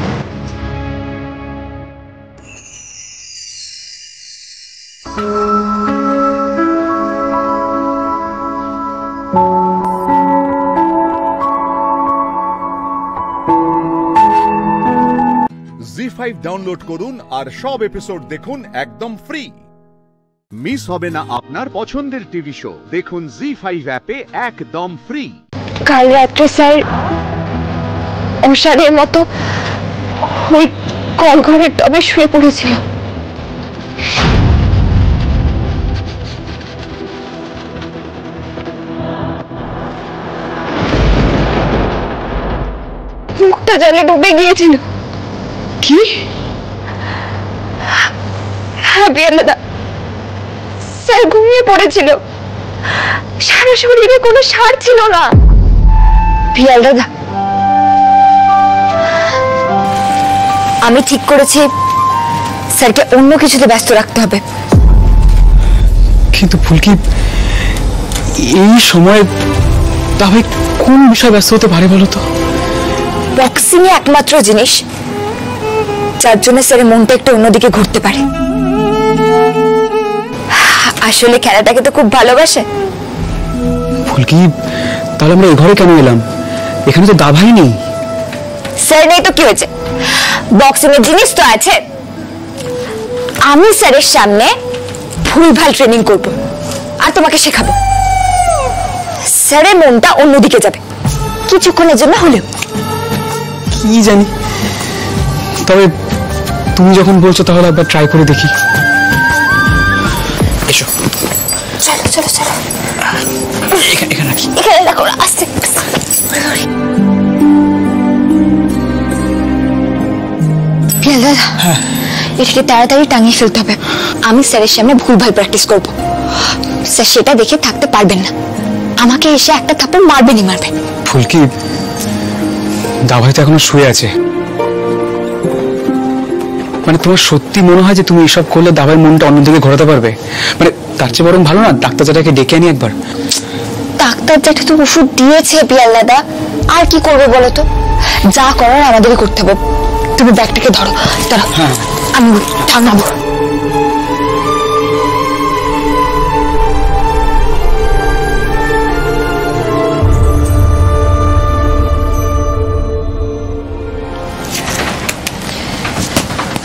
জি5 ডাউনলোড করুন আর সব এপিসোড দেখুন একদম ফ্রি। মিস হবে না আপনার পছন্দের টিভি শো, দেখুন জি5 অ্যাপে একদম ফ্রি। কাল রাত্রে স্যার অসারের মতো ওই কলঘরের টবে শুয়ে পড়েছিল। মুখটা জলে ডুবে গিয়েছিল। কি? হ্যাঁ বিয়াল্লাদা, স্যার ঘুমিয়ে পড়েছিল, সারা শরীরে কোনো সার ছিল না। বিয়াল্লাদা, আমি ঠিক করেছি স্যারকে অন্য কিছুতে ব্যস্ত রাখতে হবে। কিন্তু ফুলকি, এই সময় তবে কোন বিষয় ব্যস্ত হতে পারে বলো তো? বক্সিং এ একমাত্র জিনিস যার জন্য স্যারের মনটা একটু অন্যদিকে ঘুরতে পারে। আসলে খেলাটাকে তো খুব ভালোবাসে। ফুলকি, তাহলে আমরা এই ঘরে কেন এলাম? এখানে তো দাভাই নেই। স্যার নেই তো কি হয়েছে, বক্সিং এর জিনিস তো আছে। আমি স্যারের সামনে ভুলভাল ট্রেনিং করব আর তোমাকে শেখাবো। স্যারের মনটা অন্যদিকে যাবে কিছুক্ষণের জন্য হলেও। কি জানি, তবে তুমি যখন বলছো তাহলে একবার ট্রাই করে দেখি। এসো, চলো চলো চলো, এখানে রাখি। এখানে রাখো, আস্তে। এটাকে তাড়াতাড়ি টাঙিয়ে ফেলতে হবে। আমি স্যারের সামনে ভুলভাল প্র্যাকটিস করব। স্যার সেটা দেখে থাকতে পারবেন না, আমাকে এসে একটা থাপ্পড় মারবেনই মারবে। ফুলকি, দাভাই তো এখনো শুয়ে আছে। মানে তোমার সত্যি মনে হয় যে তুমি এসব করলে দাভাইয়ের মনটা অন্যদিকে ঘোরাতে পারবে? মানে তার চেয়ে বরং ভালো না ডাক্তার জ্যাঠাকে ডেকে আনি একবার। ডাক্তার জ্যাঠা তো ওষুধ দিয়েছে পিয়াল্লাদা, আর কি করবে বলো তো? যা করার আমাদেরই করতে হবে। তুমি ব্যাগটাকে ধরো, ধরো, আমি টাঙাবো।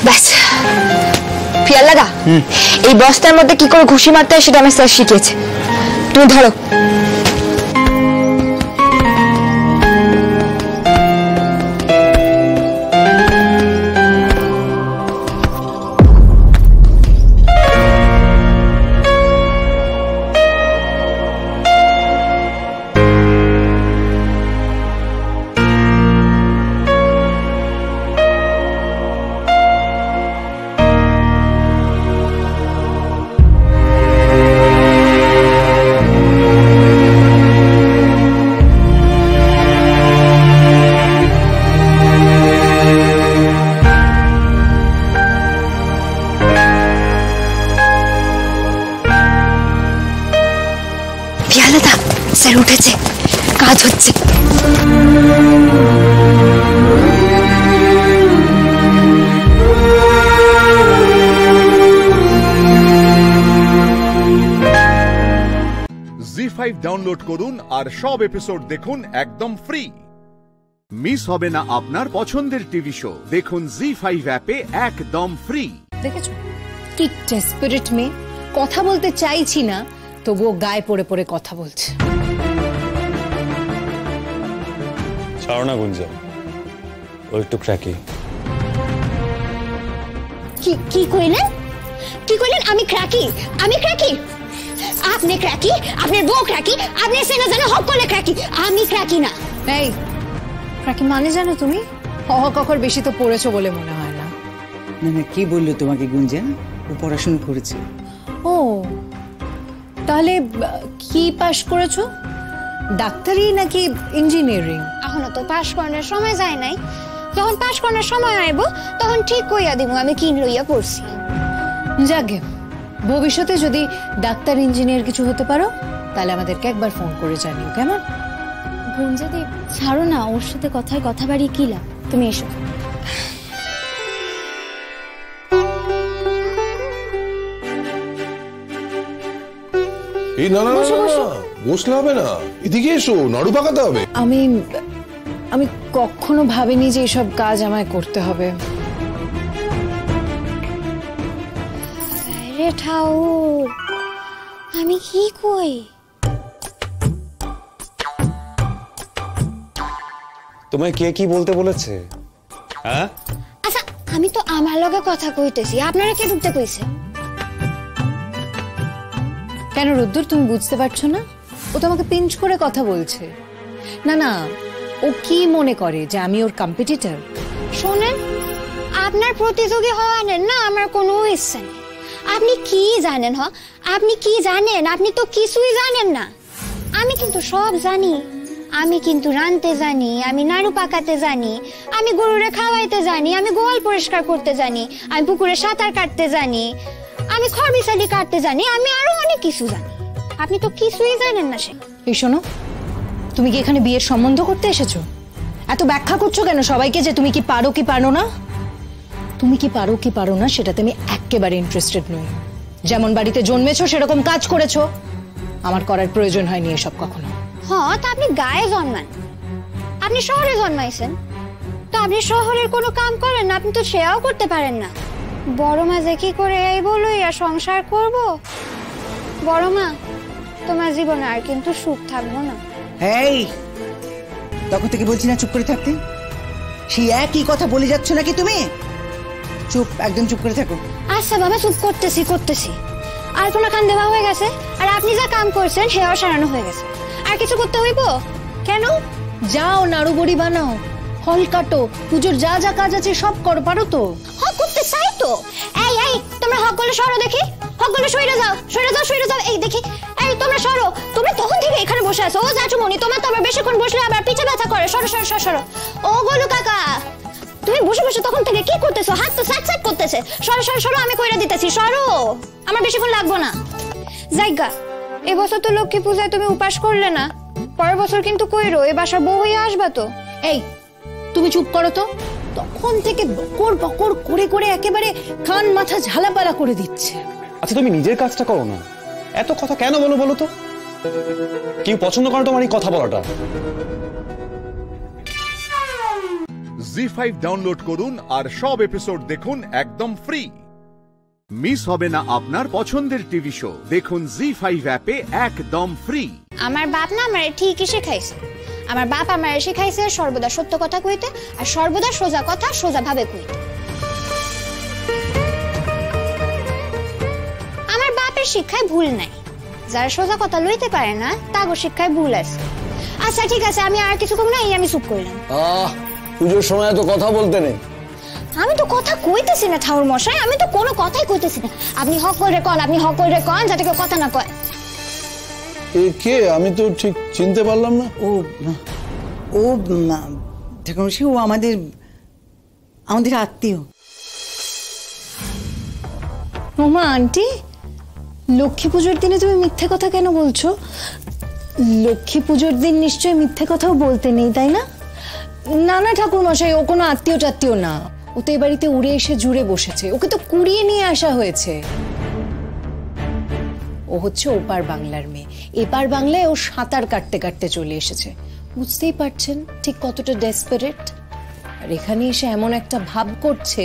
ব্যাস পিয়াল্লাদা, এই বস্তার মধ্যে কি করে ঘুষি মারতে হয় সেটা আমি স্যার শিখিয়েছে। তুমি ধরো। স্যার উঠেছে, কাজ হচ্ছে। জি5 ডাউনলোড করুন আর সব এপিসোড দেখুন একদম ফ্রি। মিস হবে না আপনার পছন্দের টিভি শো, দেখুন জি5 অ্যাপে একদম ফ্রি। দেখেছো কি ডেসপারেট মেয়ে, কথা বলতে চাইছি না তবুও গায়ে পড়ে পড়ে কথা বলছে। ছাড়ো না গুঞ্জন, ও একটু ক্র্যাকি। কি কইলেন? কি কইলেন? আমি ক্র্যাকি? আমি ক্র্যাকি? আপনি ক্র্যাকি, আপনার বউ ক্র্যাকি, আপনি সেনা জানা হক করলে ক্র্যাকি, আমি ক্র্যাকি না। এই ক্র্যাকি মানে জানো তুমি? হকর বেশি তো পড়েছো বলে মনে হয় না। না না, কি বললো তোমাকে গুঞ্জন? ও পড়াশোনা করেছে। ও তাহলে কি পাশ করেছো? ডাক্তারি নাকি ইঞ্জিনিয়ারিং? এখনো তো পাশ করানোর সময় যায় নাই, যখন পাশ করানোর সময় আইব তখন ঠিক কইয়া দিব আমি কি লইয়া পড়ছি। যাকে ভবিষ্যতে যদি ডাক্তার ইঞ্জিনিয়ার কিছু হতে পারো তাহলে আমাদেরকে একবার ফোন করে জানিও, কেমন? গুঞ্জাদি ছাড়ো না, ওর সাথে কথায় কথা বাড়িয়ে কি লাভ? তুমি এসো। এই না না না বসলে হবে না, এদিকে এসো, নাড়ু পাকাতে হবে। আমি কখনো ভাবিনি যে এসব কাজ আমায় করতে হবে। আরে ঠাউর, আমি কি কই? তোমায় কে কি বলতে বলেছে? হ্যাঁ আচ্ছা, আমি তো আমার লগে কথা কইতেছি, আপনারা কে ঢুকতে কইছে? কেন রুদ্দুর, তুমি বুঝতে পারছো না? ও তোমাকে পিঞ্চ করে কথা বলছে। না না, ও কি মনে করে যে আমি ওর কম্পিটিটর? শোনেন, আপনার প্রতিযোগী হওয়ার না আমার কোনো ইচ্ছা নেই। আপনি কি জানেন? আপনি কি জানেন? আপনি তো কিছুই জানেন না। আমি কিন্তু সব জানি। আমি কিন্তু রাঁধতে জানি, আমি নাড়ু পাকাতে জানি, আমি গরুরে খাওয়াইতে জানি, আমি গোয়াল পরিষ্কার করতে জানি, আমি পুকুরে সাঁতার কাটতে জানি, আমি খড়বিছালি কাটতে জানি, আমি আরো অনেক কিছু জানি। আপনি তো কিছুই জানেন না। সে এই শোনো, তুমি কি এখানে বিয়ের সম্বন্ধ করতে এসেছো? এত ব্যাখ্যা করছো কেন সবাইকে যে তুমি কি পারো কি পারো না? তুমি কি পারো কি পারো না সেটাতে আমি একেবারে ইন্টারেস্টেড নই। যেমন বাড়িতে জন্মেছো সেরকম কাজ করেছো, আমার করার প্রয়োজন হয়নি এসব কখনো। হ্যাঁ, তা আপনি গায়ে জন্মান, আপনি শহরে জন্মাইছেন, তো আপনি শহরের কোনো কাম করেন না, আপনি তো সেও করতে পারেন না। বড় মা যে কি করে এই বলই আর সংসার করব? বড় মা, তোমার জীবনে আর কিন্তু সুখ থাকবো না। এই তখন থেকে বলছি না চুপ করে থাকতে, সেই একই কথা বলে যাচ্ছ নাকি তুমি? চুপ, একদম চুপ করে থাকো। আচ্ছা বাবা, চুপ করতেছি। আলপনা খান দেওয়া হয়ে গেছে, আর আপনি যা কাম করছেন সেও সারানো হয়ে গেছে। আর কিছু করতে হইব? কেন? যাও নাড়ু বড়ি বানাও, ফল কাটো, পুজোর যা যা কাজ আছে সব করো। পারো তো? হ্যাঁ, করতে চাই তো। এই তোমরা হক গলে সরো দেখি, হক গলে সইরে যাও। এই দেখি, এই তোমরা সরো। তোমরা তখন থেকে এখানে বসে আছো। ও জাচুমনি, তোমার তো আবার বেশিক্ষণ বসলে আবার পিছে ব্যথা করে। সরো। ও গোলু কাকা, তুমি বসে বসে তখন থেকে কি করতেছো? হাত তো স্যাট করতেছে। সরো, আমি কইরা দিতেছি। সরো, আমার বেশিক্ষণ লাগবো না। জায়গা, এবছর তো লক্ষ্মী পূজায় তুমি উপাস করলে না, পরের বছর কিন্তু কইরো, এ বাসার বউ হয়ে আসবা তো। এই তুমি চুপ করো তো। তখন থেকে বকর করে একেবারে কান মাথা ঝালাপালা করে দিচ্ছে। আচ্ছা তুমি নিজের কাজটা করো না, এত কথা কেন বলো তো? কেউ পছন্দ করে তোমার এই কথা বলাটা? জি5 ডাউনলোড করুন আর সব এপিসোড দেখুন একদম ফ্রি। মিস হবে না আপনার পছন্দের টিভি শো, দেখুন জি5 অ্যাপে একদম ফ্রি। আমার বাপ না আমারে ঠিকই শেখাইছে। আমার বাপ আমারে শেখাইছে সর্বদা সত্য কথা কইতে, আর সর্বদা সোজা কথা সোজা ভাবে কইতে। আমার বাপের শিক্ষায় ভুল নাই, যারা সোজা কথা লইতে পারে না তাগো শিক্ষায় ভুল আছে। আচ্ছা ঠিক আছে, আমি আর কিছু কম না, আমি চুপ করলাম। পুজোর সময় তো কথা বলতে নেই। আমি তো কথা কইতেছি না ঠাউর মশাই, আমি তো কোনো কথাই কইতেছি না। আপনি হক করে কন, যাতে কেউ কথা না কয়। কে? আমি তো ঠিক চিনতে পারলাম না। ও ঠাকুরমশাই, ও আমাদের আত্মীয়। ওমা আন্টি, লক্ষ্মী পুজোর দিনে তুমি মিথ্যে কথা কেন বলছো? লক্ষ্মী পুজোর দিন নিশ্চয়ই মিথ্যে কথাও বলতে নেই, তাই না? না ঠাকুর মশাই, ও কোনো আত্মীয় না। ও তো এই বাড়িতে উড়ে এসে জুড়ে বসেছে, ওকে তো কুড়িয়ে নিয়ে আসা হয়েছে। ও হচ্ছে ওপার বাংলার মেয়ে, এপার বাংলায় ও সাঁতার কাটতে চলে এসেছে। বুঝতেই পারছেন ঠিক কতটা ডেসপারেট। আর এখানে এসে এমন একটা ভাব করছে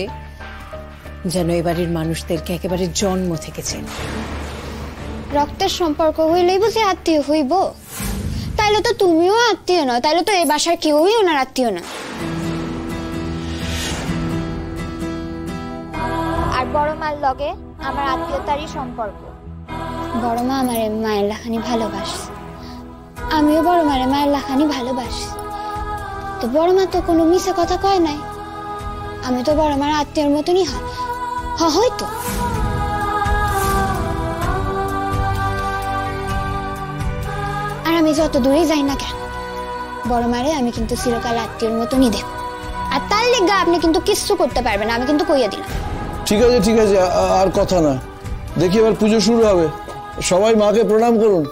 যেন এবারের মানুষদেরকে একেবারে জন্ম থেকে চেনে। রক্তের সম্পর্ক হইলেই বুঝি আত্মীয় হইব? তাইলে তো তুমিও আত্মীয় নয়, তাইলে তো এই বাসার কেউই ওনার আত্মীয় না। আর বড় মার লগে আমার আত্মীয়তারই সম্পর্ক। বড় মা আমারে মায়ের লাখানি ভালোবাসে, আমিও বড় মারে মায়ের লাখানি ভালোবাসি। তো বড় মা তো কোনো মিছে কথা কয় নাই, আমি তো বড় মার আত্মীয়র মতনই হয়তো। আর আমি যত দূরে যাই না কেন, বড় মারে আমি কিন্তু চিরকাল আত্মীয়র মতনই দেব। আর তার লেগা আপনি কিন্তু কিচ্ছু করতে পারবেন না, আমি কিন্তু কইয়া দিলাম। ঠিক আছে, আর কথা না। দেখি এবার পুজো শুরু হবে, সবাই মাকে প্রণাম করুন।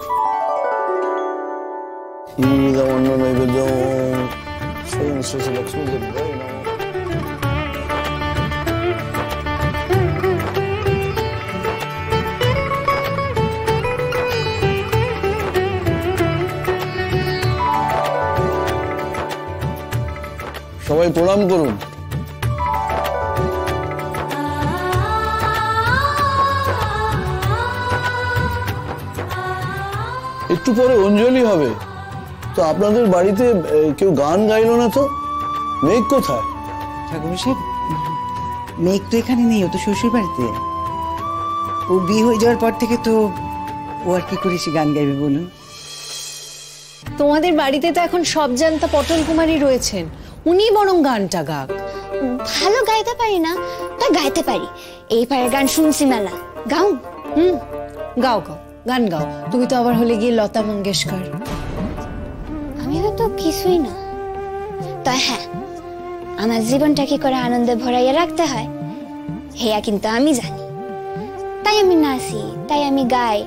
ইদমন্ন নৈবেদ্যম শ্রী লক্ষ্মী দেবী নমঃ। সবাই প্রণাম করুন। একটু পরে অঞ্জলি হবে, তো আপনাদের বাড়িতে কেউ গান গাইলো না তো? মেঘ কোথায়? ঠাকুর সাহেব, মেঘ তো এখানে নেই, ও তো শ্বশুর বাড়িতে। ও বিয়ে হয়ে যাওয়ার পর থেকে তো ও আর কি করে সে গান গাইবে বলুন? তোমাদের বাড়িতে তো এখন সব জানতা পটল কুমারী রয়েছেন, উনি বরং গানটা গাক। ভালো গাইতে পারি না, তাই গাইতে পারি। এই পারের গান শুনছি মেলা, গাও। গাও গাও, গান গাও। তুমি তো আবার হলে গিয়ে লতা মঙ্গেশকর। আমি তো কিছুই না। তাই হ্যাঁ, আমার জীবনটা কি করে আনন্দে ভরাইয়া রাখতে হয় হেয়া কিন্তু আমি জানি। তাই আমি নাচি, তাই আমি গাই,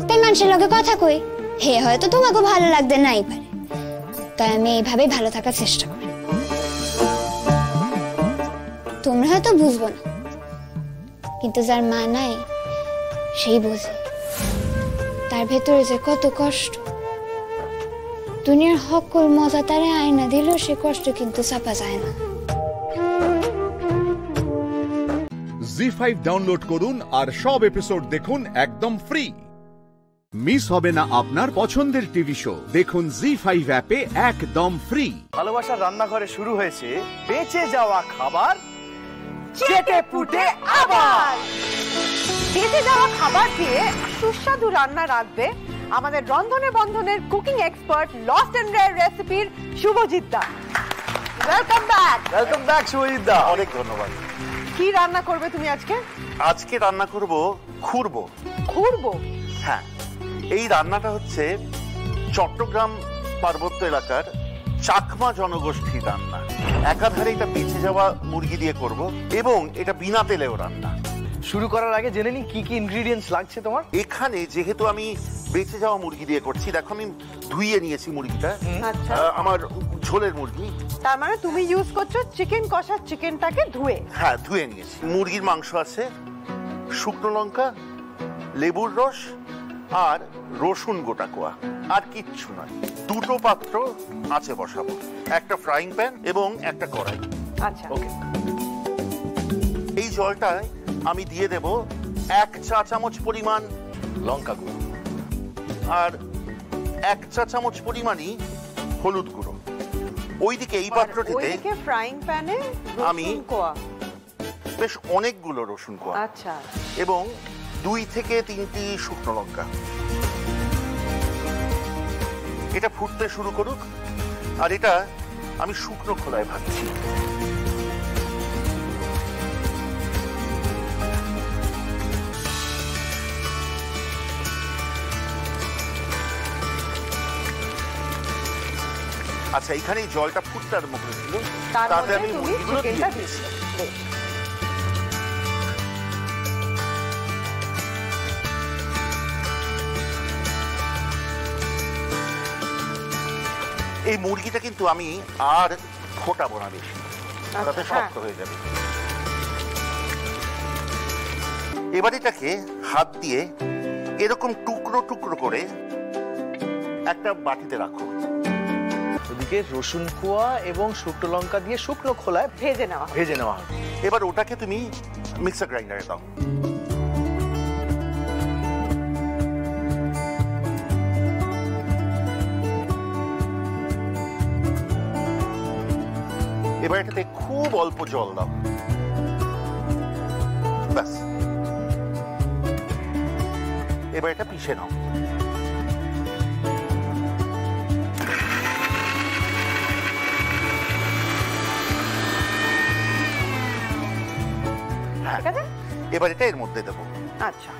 তাই মানুষের লগে কথা কই। হে হয়তো তোমাকে ভালো লাগতে নাই পারে, তাই আমি এইভাবেই ভালো থাকার চেষ্টা করি। তোমরা হয়তো বুঝবো না, কিন্তু যার মা নাই সেই বোঝে তার ভেতরে যে কত কষ্ট। দুনিয়ার সকল মজা তারে আয়না দিলেও সে কষ্ট কিন্তু চাপা যায় না। জি5 ডাউনলোড করুন আর সব এপিসোড দেখুন একদম ফ্রি। মিস হবে না আপনার পছন্দের টিভি শো, দেখুন জি5 অ্যাপে একদম ফ্রি। ভালোবাসার রান্নাঘরে শুরু হয়েছে বেঁচে যাওয়া খাবার চেটে পুটে আবার। বেঁচে যাওয়া খাবার দিয়ে সুস্বাদু রান্না রাঁধবে আমাদের রন্ধনে বন্ধনের cooking expert lost and rare রেসিপির শুভজিৎ দা। Welcome back. Welcome back Shubhajit দা, অনেক ধন্যবাদ। কি রান্না করবে তুমি আজকে? আজকে রান্না করব খুরবো। খুরবো? হ্যাঁ, এই রান্নাটা হচ্ছে চট্টগ্রাম পার্বত্য এলাকার চাকমা জনগোষ্ঠীর রান্না। একাধারে এটা বেঁচে যাওয়া মুরগি দিয়ে করব এবং এটা বিনা তেলেও রান্না। শুরু করার আগে জেনে নিই কি কি ইনগ্রেডিয়েন্টস লাগছে তোমার। এখানে যেহেতু আমি বেঁচে যাওয়া মুরগি দিয়ে করছি, দেখো আমি ধুইয়ে নিয়েছি মুরগিটা। আচ্ছা, আমার ঝোলের মুরগি। তার মানে তুমি ইউজ করছো চিকেন কষা চিকেনটাকে ধুয়ে? হ্যাঁ, ধুয়ে নিয়েছি। মুরগির মাংস আছে, শুকনো লঙ্কা, লেবুর রস আর রসুন গোটা কোয়া, আর কিচ্ছু নয়। দুটো পাত্র আছে বসাবো, একটা ফ্রাইং প্যান এবং একটা কড়াই। আচ্ছা, ওকে। এই জলটায় আমি দিয়ে দেব 1 চা চামচ পরিমাণ লঙ্কা গুঁড়ো আর 1 চা চামচ পরিমাণই হলুদ গুঁড়ো। ওইদিকে এই পাত্রটিতে ফ্রাইং প্যানে আমি বেশ অনেকগুলো রসুন কোয়া, আচ্ছা, এবং 2 থেকে 3টি শুকনো লঙ্কা। এটা ফুটতে শুরু করুক, আর এটা আমি শুকনো খোলায় ভাজছি। আচ্ছা, এখানে জলটা ফুটতে আরম্ভ করেছিল, তাতে আমি মুরগিগুলো দিয়ে দিয়েছি। এই মুরগিটা কিন্তু আমি আর ফোটাবো না বেশি, তাতে শক্ত হয়ে যাবে। এবার এটাকে হাত দিয়ে এরকম টুকরো টুকরো করে একটা বাটিতে রাখো। ওদিকে রসুন কোয়া এবং শুকনো লঙ্কা দিয়ে শুকনো খোলায় ভেজে নেওয়া হবে। এবার ওটাকে তুমি মিক্সার গ্রাইন্ডারে দাও। এবার এটাতে খুব অল্প জল দাও, ব্যাস। এবার এটা পিষে নাও। এবার এটা এর মধ্যে দেবো। আচ্ছা,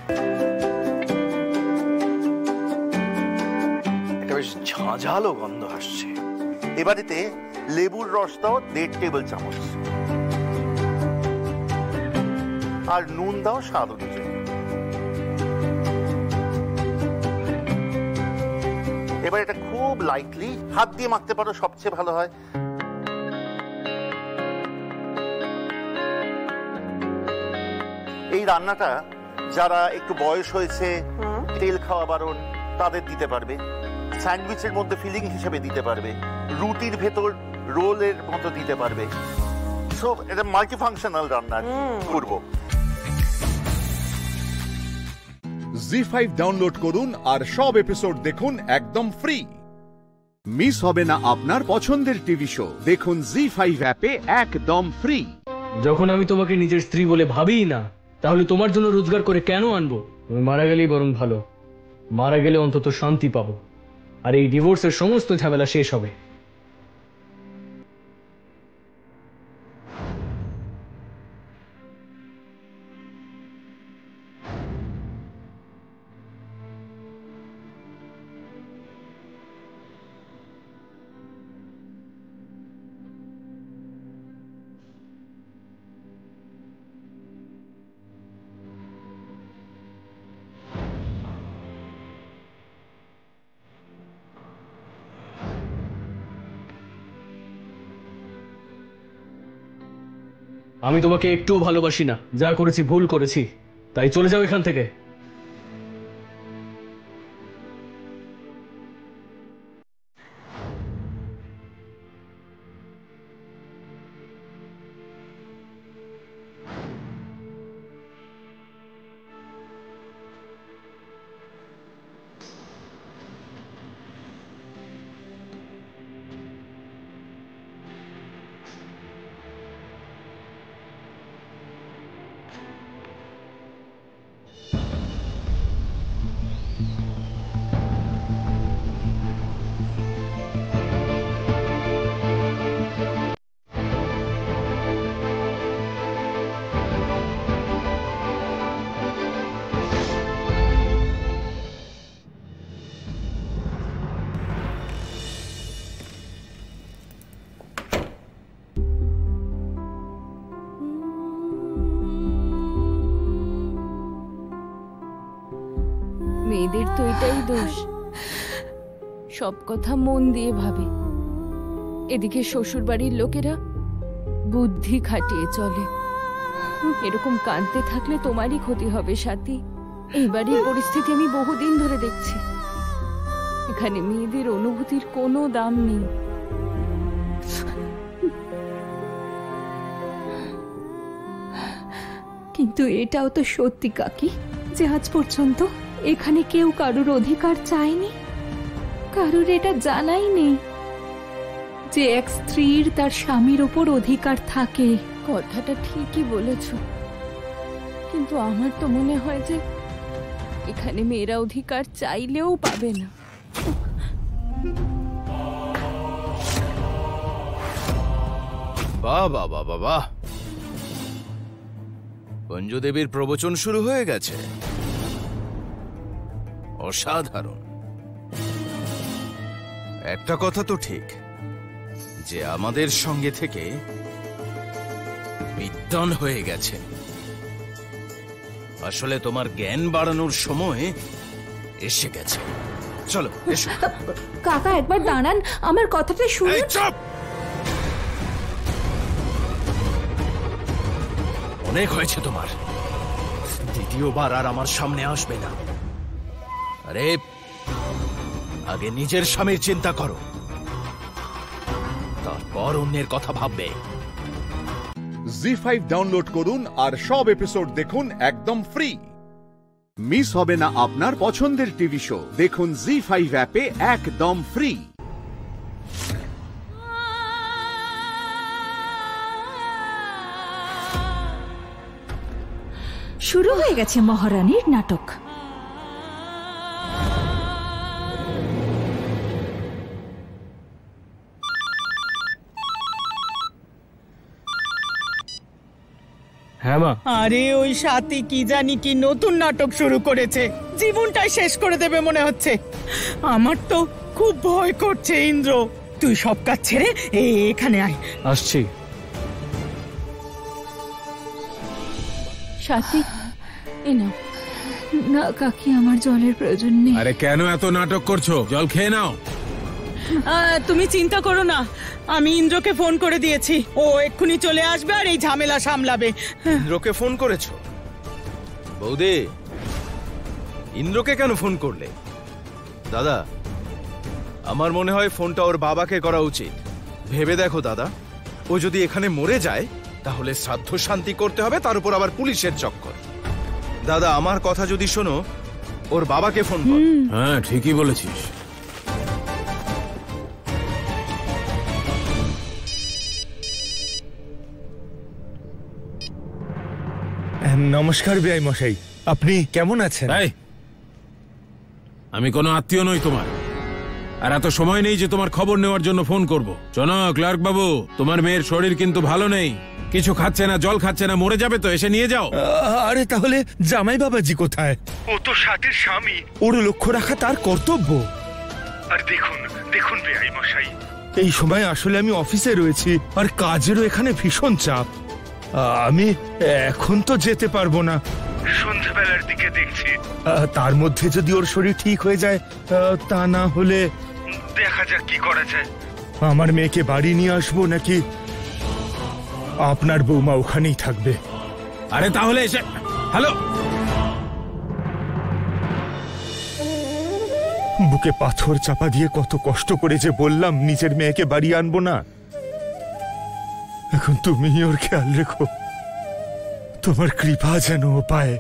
এটা বেশ ঝাঁঝালো গন্ধ আসছে। এবার এতে লেবুর রস দাও 1.5 টেবিল চামচ, আর নুন দাও স্বাদ অনুযায়ী। এবার এটা খুব লাইটলি হাত দিয়ে মাখতে পারো, সবচেয়ে ভালো হয়। এই রান্নাটা যারা একটু বয়স হয়েছে, তেল খাওয়া বারণ, তাদের দিতে পারবে। স্যান্ডউইচের মধ্যে ফিলিং হিসেবে দিতে পারবে, রুটির ভেতর রোলের মতো দিতে পারবে। সো এটা মাল্টি ফাংশনাল রান্না করব। জি5 ডাউনলোড করুন আর সব এপিসোড দেখুন একদম ফ্রি। মিস হবে না আপনার পছন্দের টিভি শো, দেখুন জি5 অ্যাপে একদম ফ্রি। যখন আমি তোমাকে নিজের স্ত্রী বলে ভাবিই না, তাহলে তোমার জন্য রোজগার করে কেন আনবো? তুমি মারা গেলেই বরং ভালো, মারা গেলে অন্তত শান্তি পাবো, আর এই ডিভোর্সের সমস্ত ঝামেলা শেষ হবে। আমি তোমাকে একটুও ভালোবাসি না, যা করেছি ভুল করেছি, তাই চলে যাও এখান থেকে। মেয়েদের তো এটাই দোষ, সব কথা মন দিয়ে ভাবে। এদিকে শ্বশুর বাড়ির লোকেরা বুদ্ধি খাটিয়ে চলে। এরকম কাঁদতে থাকলে তোমারই ক্ষতি হবে সাথী। এই বাড়ির পরিস্থিতি আমি বহুদিন ধরে দেখছি। এখানে মেয়েদের অনুভূতির কোনো দাম নেই। কিন্তু এটাও তো সত্যি কাকি যে আজ পর্যন্ত এখানে কেউ কারুর অধিকার চায়নি, কারুর এটা জানাই নেই যে এক স্ত্রীর তার স্বামীর ওপর অধিকার থাকে। কথাটা ঠিকই বলেছ, কিন্তু আমার তো মনে হয় যে এখানে মেয়েরা অধিকার চাইলেও পাবে না। বাহ বাহ বাহ বাহ, পঞ্জদেবীর প্রবচন শুরু হয়ে গেছে। অসাধারণ। একটা কথা তো ঠিক যে আমাদের সঙ্গে থেকে বিদ্বান হয়ে গেছে। আসলে তোমার জ্ঞান বাড়ানোর সময় এসে গেছে। চলো এসো। কাকা একবার দাঁড়ান, আমার কথাটা শুনুন। চুপ! অনেক হয়েছে তোমার, দ্বিতীয়বার আর আমার সামনে আসবে না। আরে আগে নিজের স্বামীর চিন্তা করো, তারপর অন্যের কথা ভাববে। জি5 ডাউনলোড করুন আর সব এপিসোড দেখুন একদম ফ্রি। মিস হবে না আপনার পছন্দের টিভি শো, দেখুন জি5 অ্যাপে একদম ফ্রি। শুরু হয়ে গেছে মহারানীর নাটক। হ্যাঁ মা। আরে ওই সাথী কি জানি কি নতুন নাটক শুরু করেছে, জীবনটাই শেষ করে দেবে মনে হচ্ছে। আমার তো খুব ভয় করছে ইন্দ্র। তুই সব কাজ ছেড়ে এখানে আয়। আসছি। সাথী, এ নাও না কাকি, আমার জলের প্রয়োজন নেই। আরে কেন এত নাটক করছো? জল খেয়ে নাও। তুমি চিন্তা করো না, আমি ইন্দ্রকে ফোন করে দিয়েছি, ও এক্ষুনি চলে আসবে আর এই ঝামেলা সামলাবে। ইন্দ্রকে ফোন করেছো? বৌদি, ইন্দ্রকে কেন ফোন করলে? দাদা, আমার মনে হয় ফোনটা ওর বাবাকে করা উচিত। ভেবে দেখো দাদা, ও যদি এখানে মরে যায় তাহলে শ্রাদ্ধ শান্তি করতে হবে, তার উপর আবার পুলিশের চক্কর। দাদা, আমার কথা যদি শোনো, ওর বাবাকে ফোন কর। হ্যাঁ, ঠিকই বলেছিস। নমস্কার বেআই মশাই, আপনি কেমন আছেন? আমি কোনো আত্মীয় নই তোমার, আর এত সময় নেই যে তোমার খবর নেওয়ার জন্য ফোন করব। শোনো ক্লার্ক বাবু, তোমার মেয়ের শরীর কিন্তু ভালো নেই, কিছু খাচ্ছে না, জল খাচ্ছে না, মরে যাবে তো, এসে নিয়ে যাও। আরে তাহলে জামাই বাবাজি কোথায়? ও তো সাথের স্বামী, ওর লক্ষ্য রাখা তার কর্তব্য। আর দেখুন দেখুন বেআই মশাই, এই সময় আসলে আমি অফিসে রয়েছি, আর কাজেরও এখানে ভীষণ চাপ। আমি এখন তো যেতে পারবো না, সন্ধ্যাবেলার দিকে দেখছি। তার মধ্যে যদি ওর শরীর ঠিক হয়ে যায়, তা না হলে দেখা যাক কি করা যায়। আমার মেয়েকে বাড়ি নিয়ে আসবো নাকি আপনার বৌমা ওখানেই থাকবে? আরে তাহলে এসে হ্যালো। বুকে পাথর চাপা দিয়ে কত কষ্ট করে যে বললাম নিজের মেয়েকে বাড়ি আনবো না। এখন তুমি ওর খেয়াল রেখো, তোমার কৃপা যেন পায়।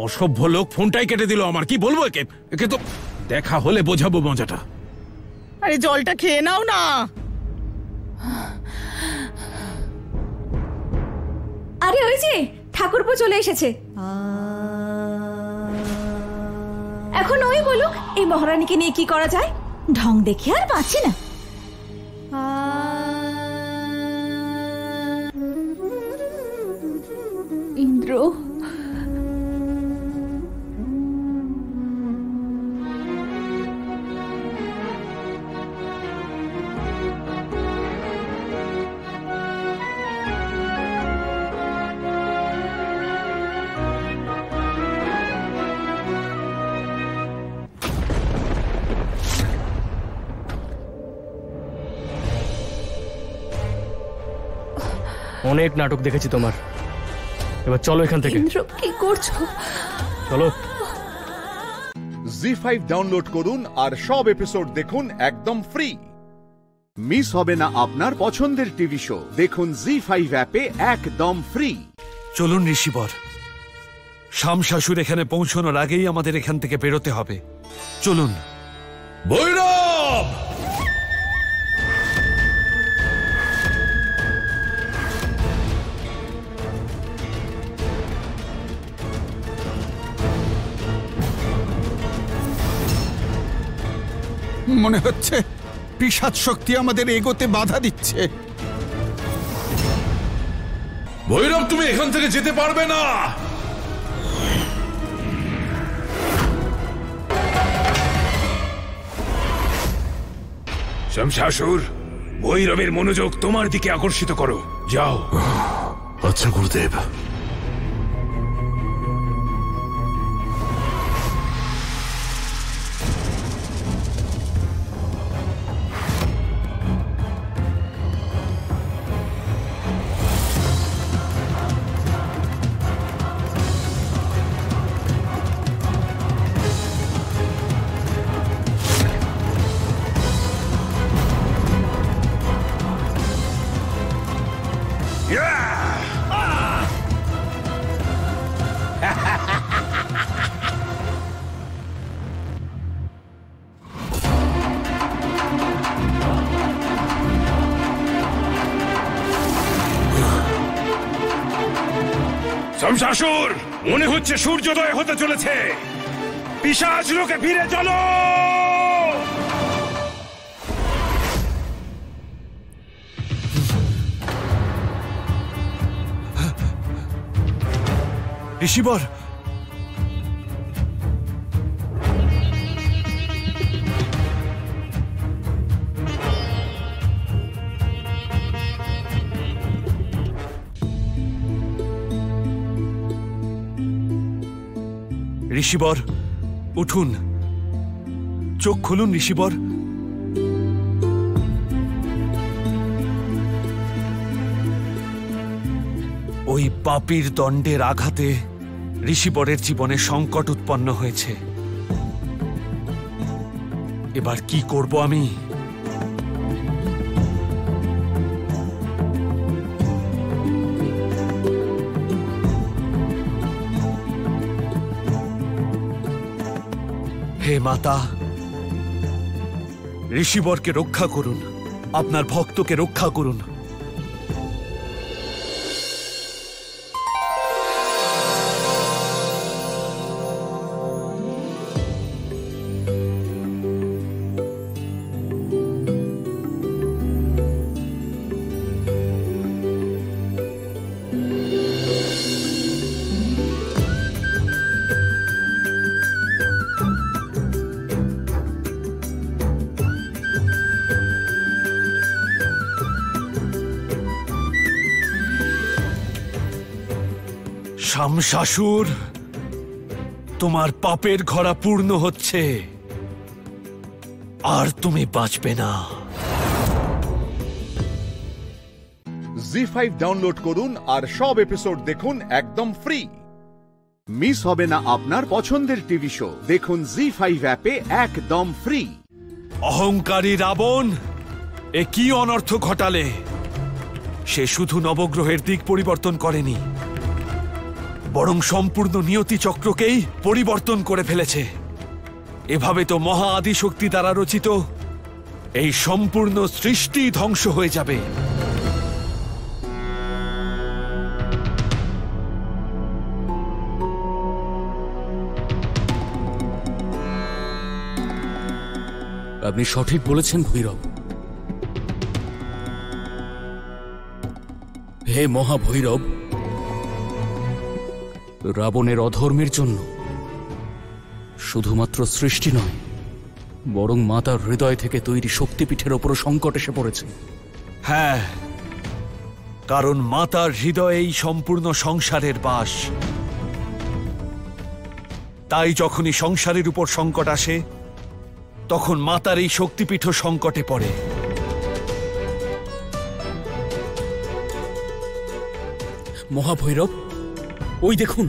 অসভ্য লোক ফোনটাই কেটে দিল আমার, কি বলবো একে? একে তো দেখা হলে বোঝাবো মজাটা। আরে জলটা খেয়ে নাও না। আরে ওই যে ঠাকুরপো চলে এসেছে। এখন ওই বলো, এই মহারানীকে নিয়ে কি করা যায়? ঢং দেখে আর পাচ্ছি না। ইন্দ্র, অনেক নাটক দেখেছি তোমার, এবার চলো এখান থেকে। ইন্দ্র কি করছো? চলো। জি5 ডাউনলোড করুন আর সব এপিসোড দেখুন একদম ফ্রি। মিস হবে না আপনার পছন্দের টিভি শো, দেখুন জি5 অ্যাপে একদম ফ্রি। চলুন ঋষিবর, শামশাশুর এখানে পৌঁছানোর আগেই আমাদের এখান থেকে বেরোতে হবে। চলুন। ভৈরব! মনে হচ্ছে পিশাচ শক্তি আমাদের এগোতে বাধা দিচ্ছে। ভৈরব, তুমি এখান থেকে যেতে পারবে না। শামশাসুর, ভৈরবের মনোযোগ তোমার দিকে আকর্ষিত করো, যাও। আচ্ছা গুরুদেব। শামশাসুর, মনে হচ্ছে সূর্যোদয় হতে চলেছে, পিশাচ লোকে ফিরে চলো। ঋষিবর, ঋষিবর উঠুন, চোখ খুলুন ঋষিবর। ওই পাপীর দণ্ডের আঘাতে ঋষিবরের জীবনে সংকট উৎপন্ন হয়েছে। এবার কি করব আমি? হে মাতা, ঋষিবরকে রক্ষা করুন, আপনার ভক্তকে রক্ষা করুন। শামশাসুর, তোমার পাপের ঘড়া পূর্ণ হচ্ছে, আর তুমি বাঁচবে না। জি5 ডাউনলোড করুন আর সব এপিসোড দেখুন একদম ফ্রি। মিস হবে না আপনার পছন্দের টিভি শো, দেখুন জি5 অ্যাপে একদম ফ্রি। অহংকারী রাবণ, এ কি অনর্থ ঘটালে? সে শুধু নবগ্রহের দিক পরিবর্তন করেনি, বরং সম্পূর্ণ নিয়তি চক্রকেই পরিবর্তন করে ফেলেছে। এভাবে তো মহা আদি শক্তি দ্বারা রচিত এই সম্পূর্ণ সৃষ্টি ধ্বংস হয়ে যাবে। আপনি সঠিক বলেছেন ভৈরব। হে মহাভৈরব, রাবণের অধর্মের জন্য শুধুমাত্র সৃষ্টি নয়, বরং মাতার হৃদয় থেকে তৈরি শক্তিপীঠের ওপরও সংকট এসে পড়েছে। হ্যাঁ, কারণ মাতার হৃদয়েই সম্পূর্ণ সংসারের বাস। তাই যখনই সংসারের উপর সংকট আসে, তখন মাতার এই শক্তিপীঠ সংকটে পড়ে। মহাভৈরব, ওই দেখুন,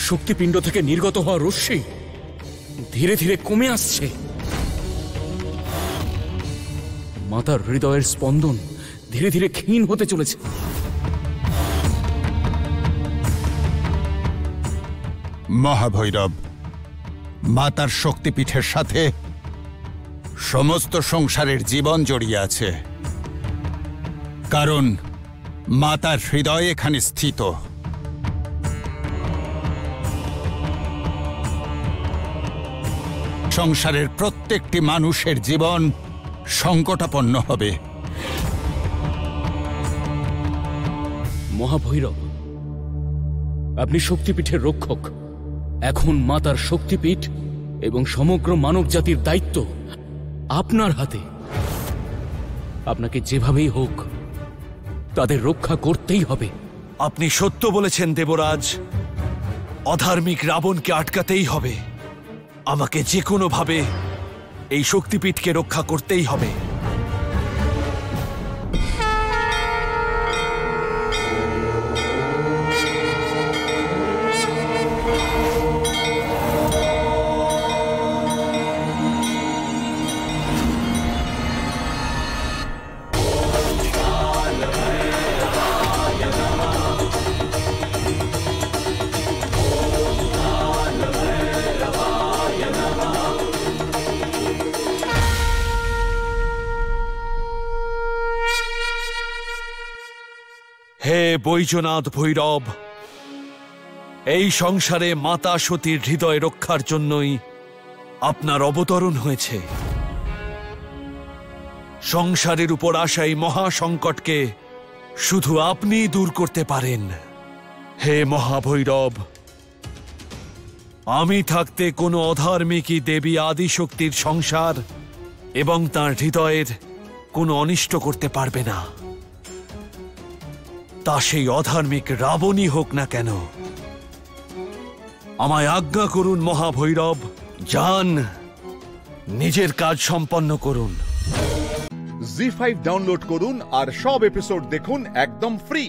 শক্তিপিণ্ড থেকে নির্গত হওয়া রশ্মি ধীরে ধীরে কমে আসছে। মাতার হৃদয়ের স্পন্দন ধীরে ধীরে ক্ষীণ হতে চলেছে। মহাভৈরব, মাতার শক্তিপীঠের সাথে সমস্ত সংসারের জীবন জড়িয়ে আছে, কারণ মাতার হৃদয় এখানে স্থিত। সংসারের প্রত্যেকটি মানুষের জীবন সংকটাপন্ন হবে। মহাভৈরব, আপনি শক্তিপীঠের রক্ষক। এখন মাতার শক্তিপীঠ এবং সমগ্র মানব জাতির দায়িত্ব আপনার হাতে। আপনাকে যেভাবেই হোক তাদের রক্ষা করতেই হবে। আপনি সত্য বলেছেন দেবরাজ, অধার্মিক রাবণকে আটকাতেই হবে। আমাকে যে কোনোভাবে এই শক্তিপীঠকে রক্ষা করতেই হবে। হে বৈজনাথ ভৈরব, এই সংসারে মাতা সতীর হৃদয় রক্ষার জন্যই আপনার অবতরণ হয়েছে। সংসারের উপর আসা এই মহা সংকটকে শুধু আপনিই দূর করতে পারেন। হে মহাভৈরব, আমি থাকতে কোনো অধার্মিকী দেবী আদিশক্তির সংসার এবং তার হৃদয়ের কোনো অনিষ্ট করতে পারবে না। তা সেই অধার্মিক রাবণই হোক না কেন। আমায় আজ্ঞা করুন মহাভৈরব, যান নিজের কাজ সম্পন্ন করুন। জি5 ডাউনলোড করুন আর সব এপিসোড দেখুন একদম ফ্রি।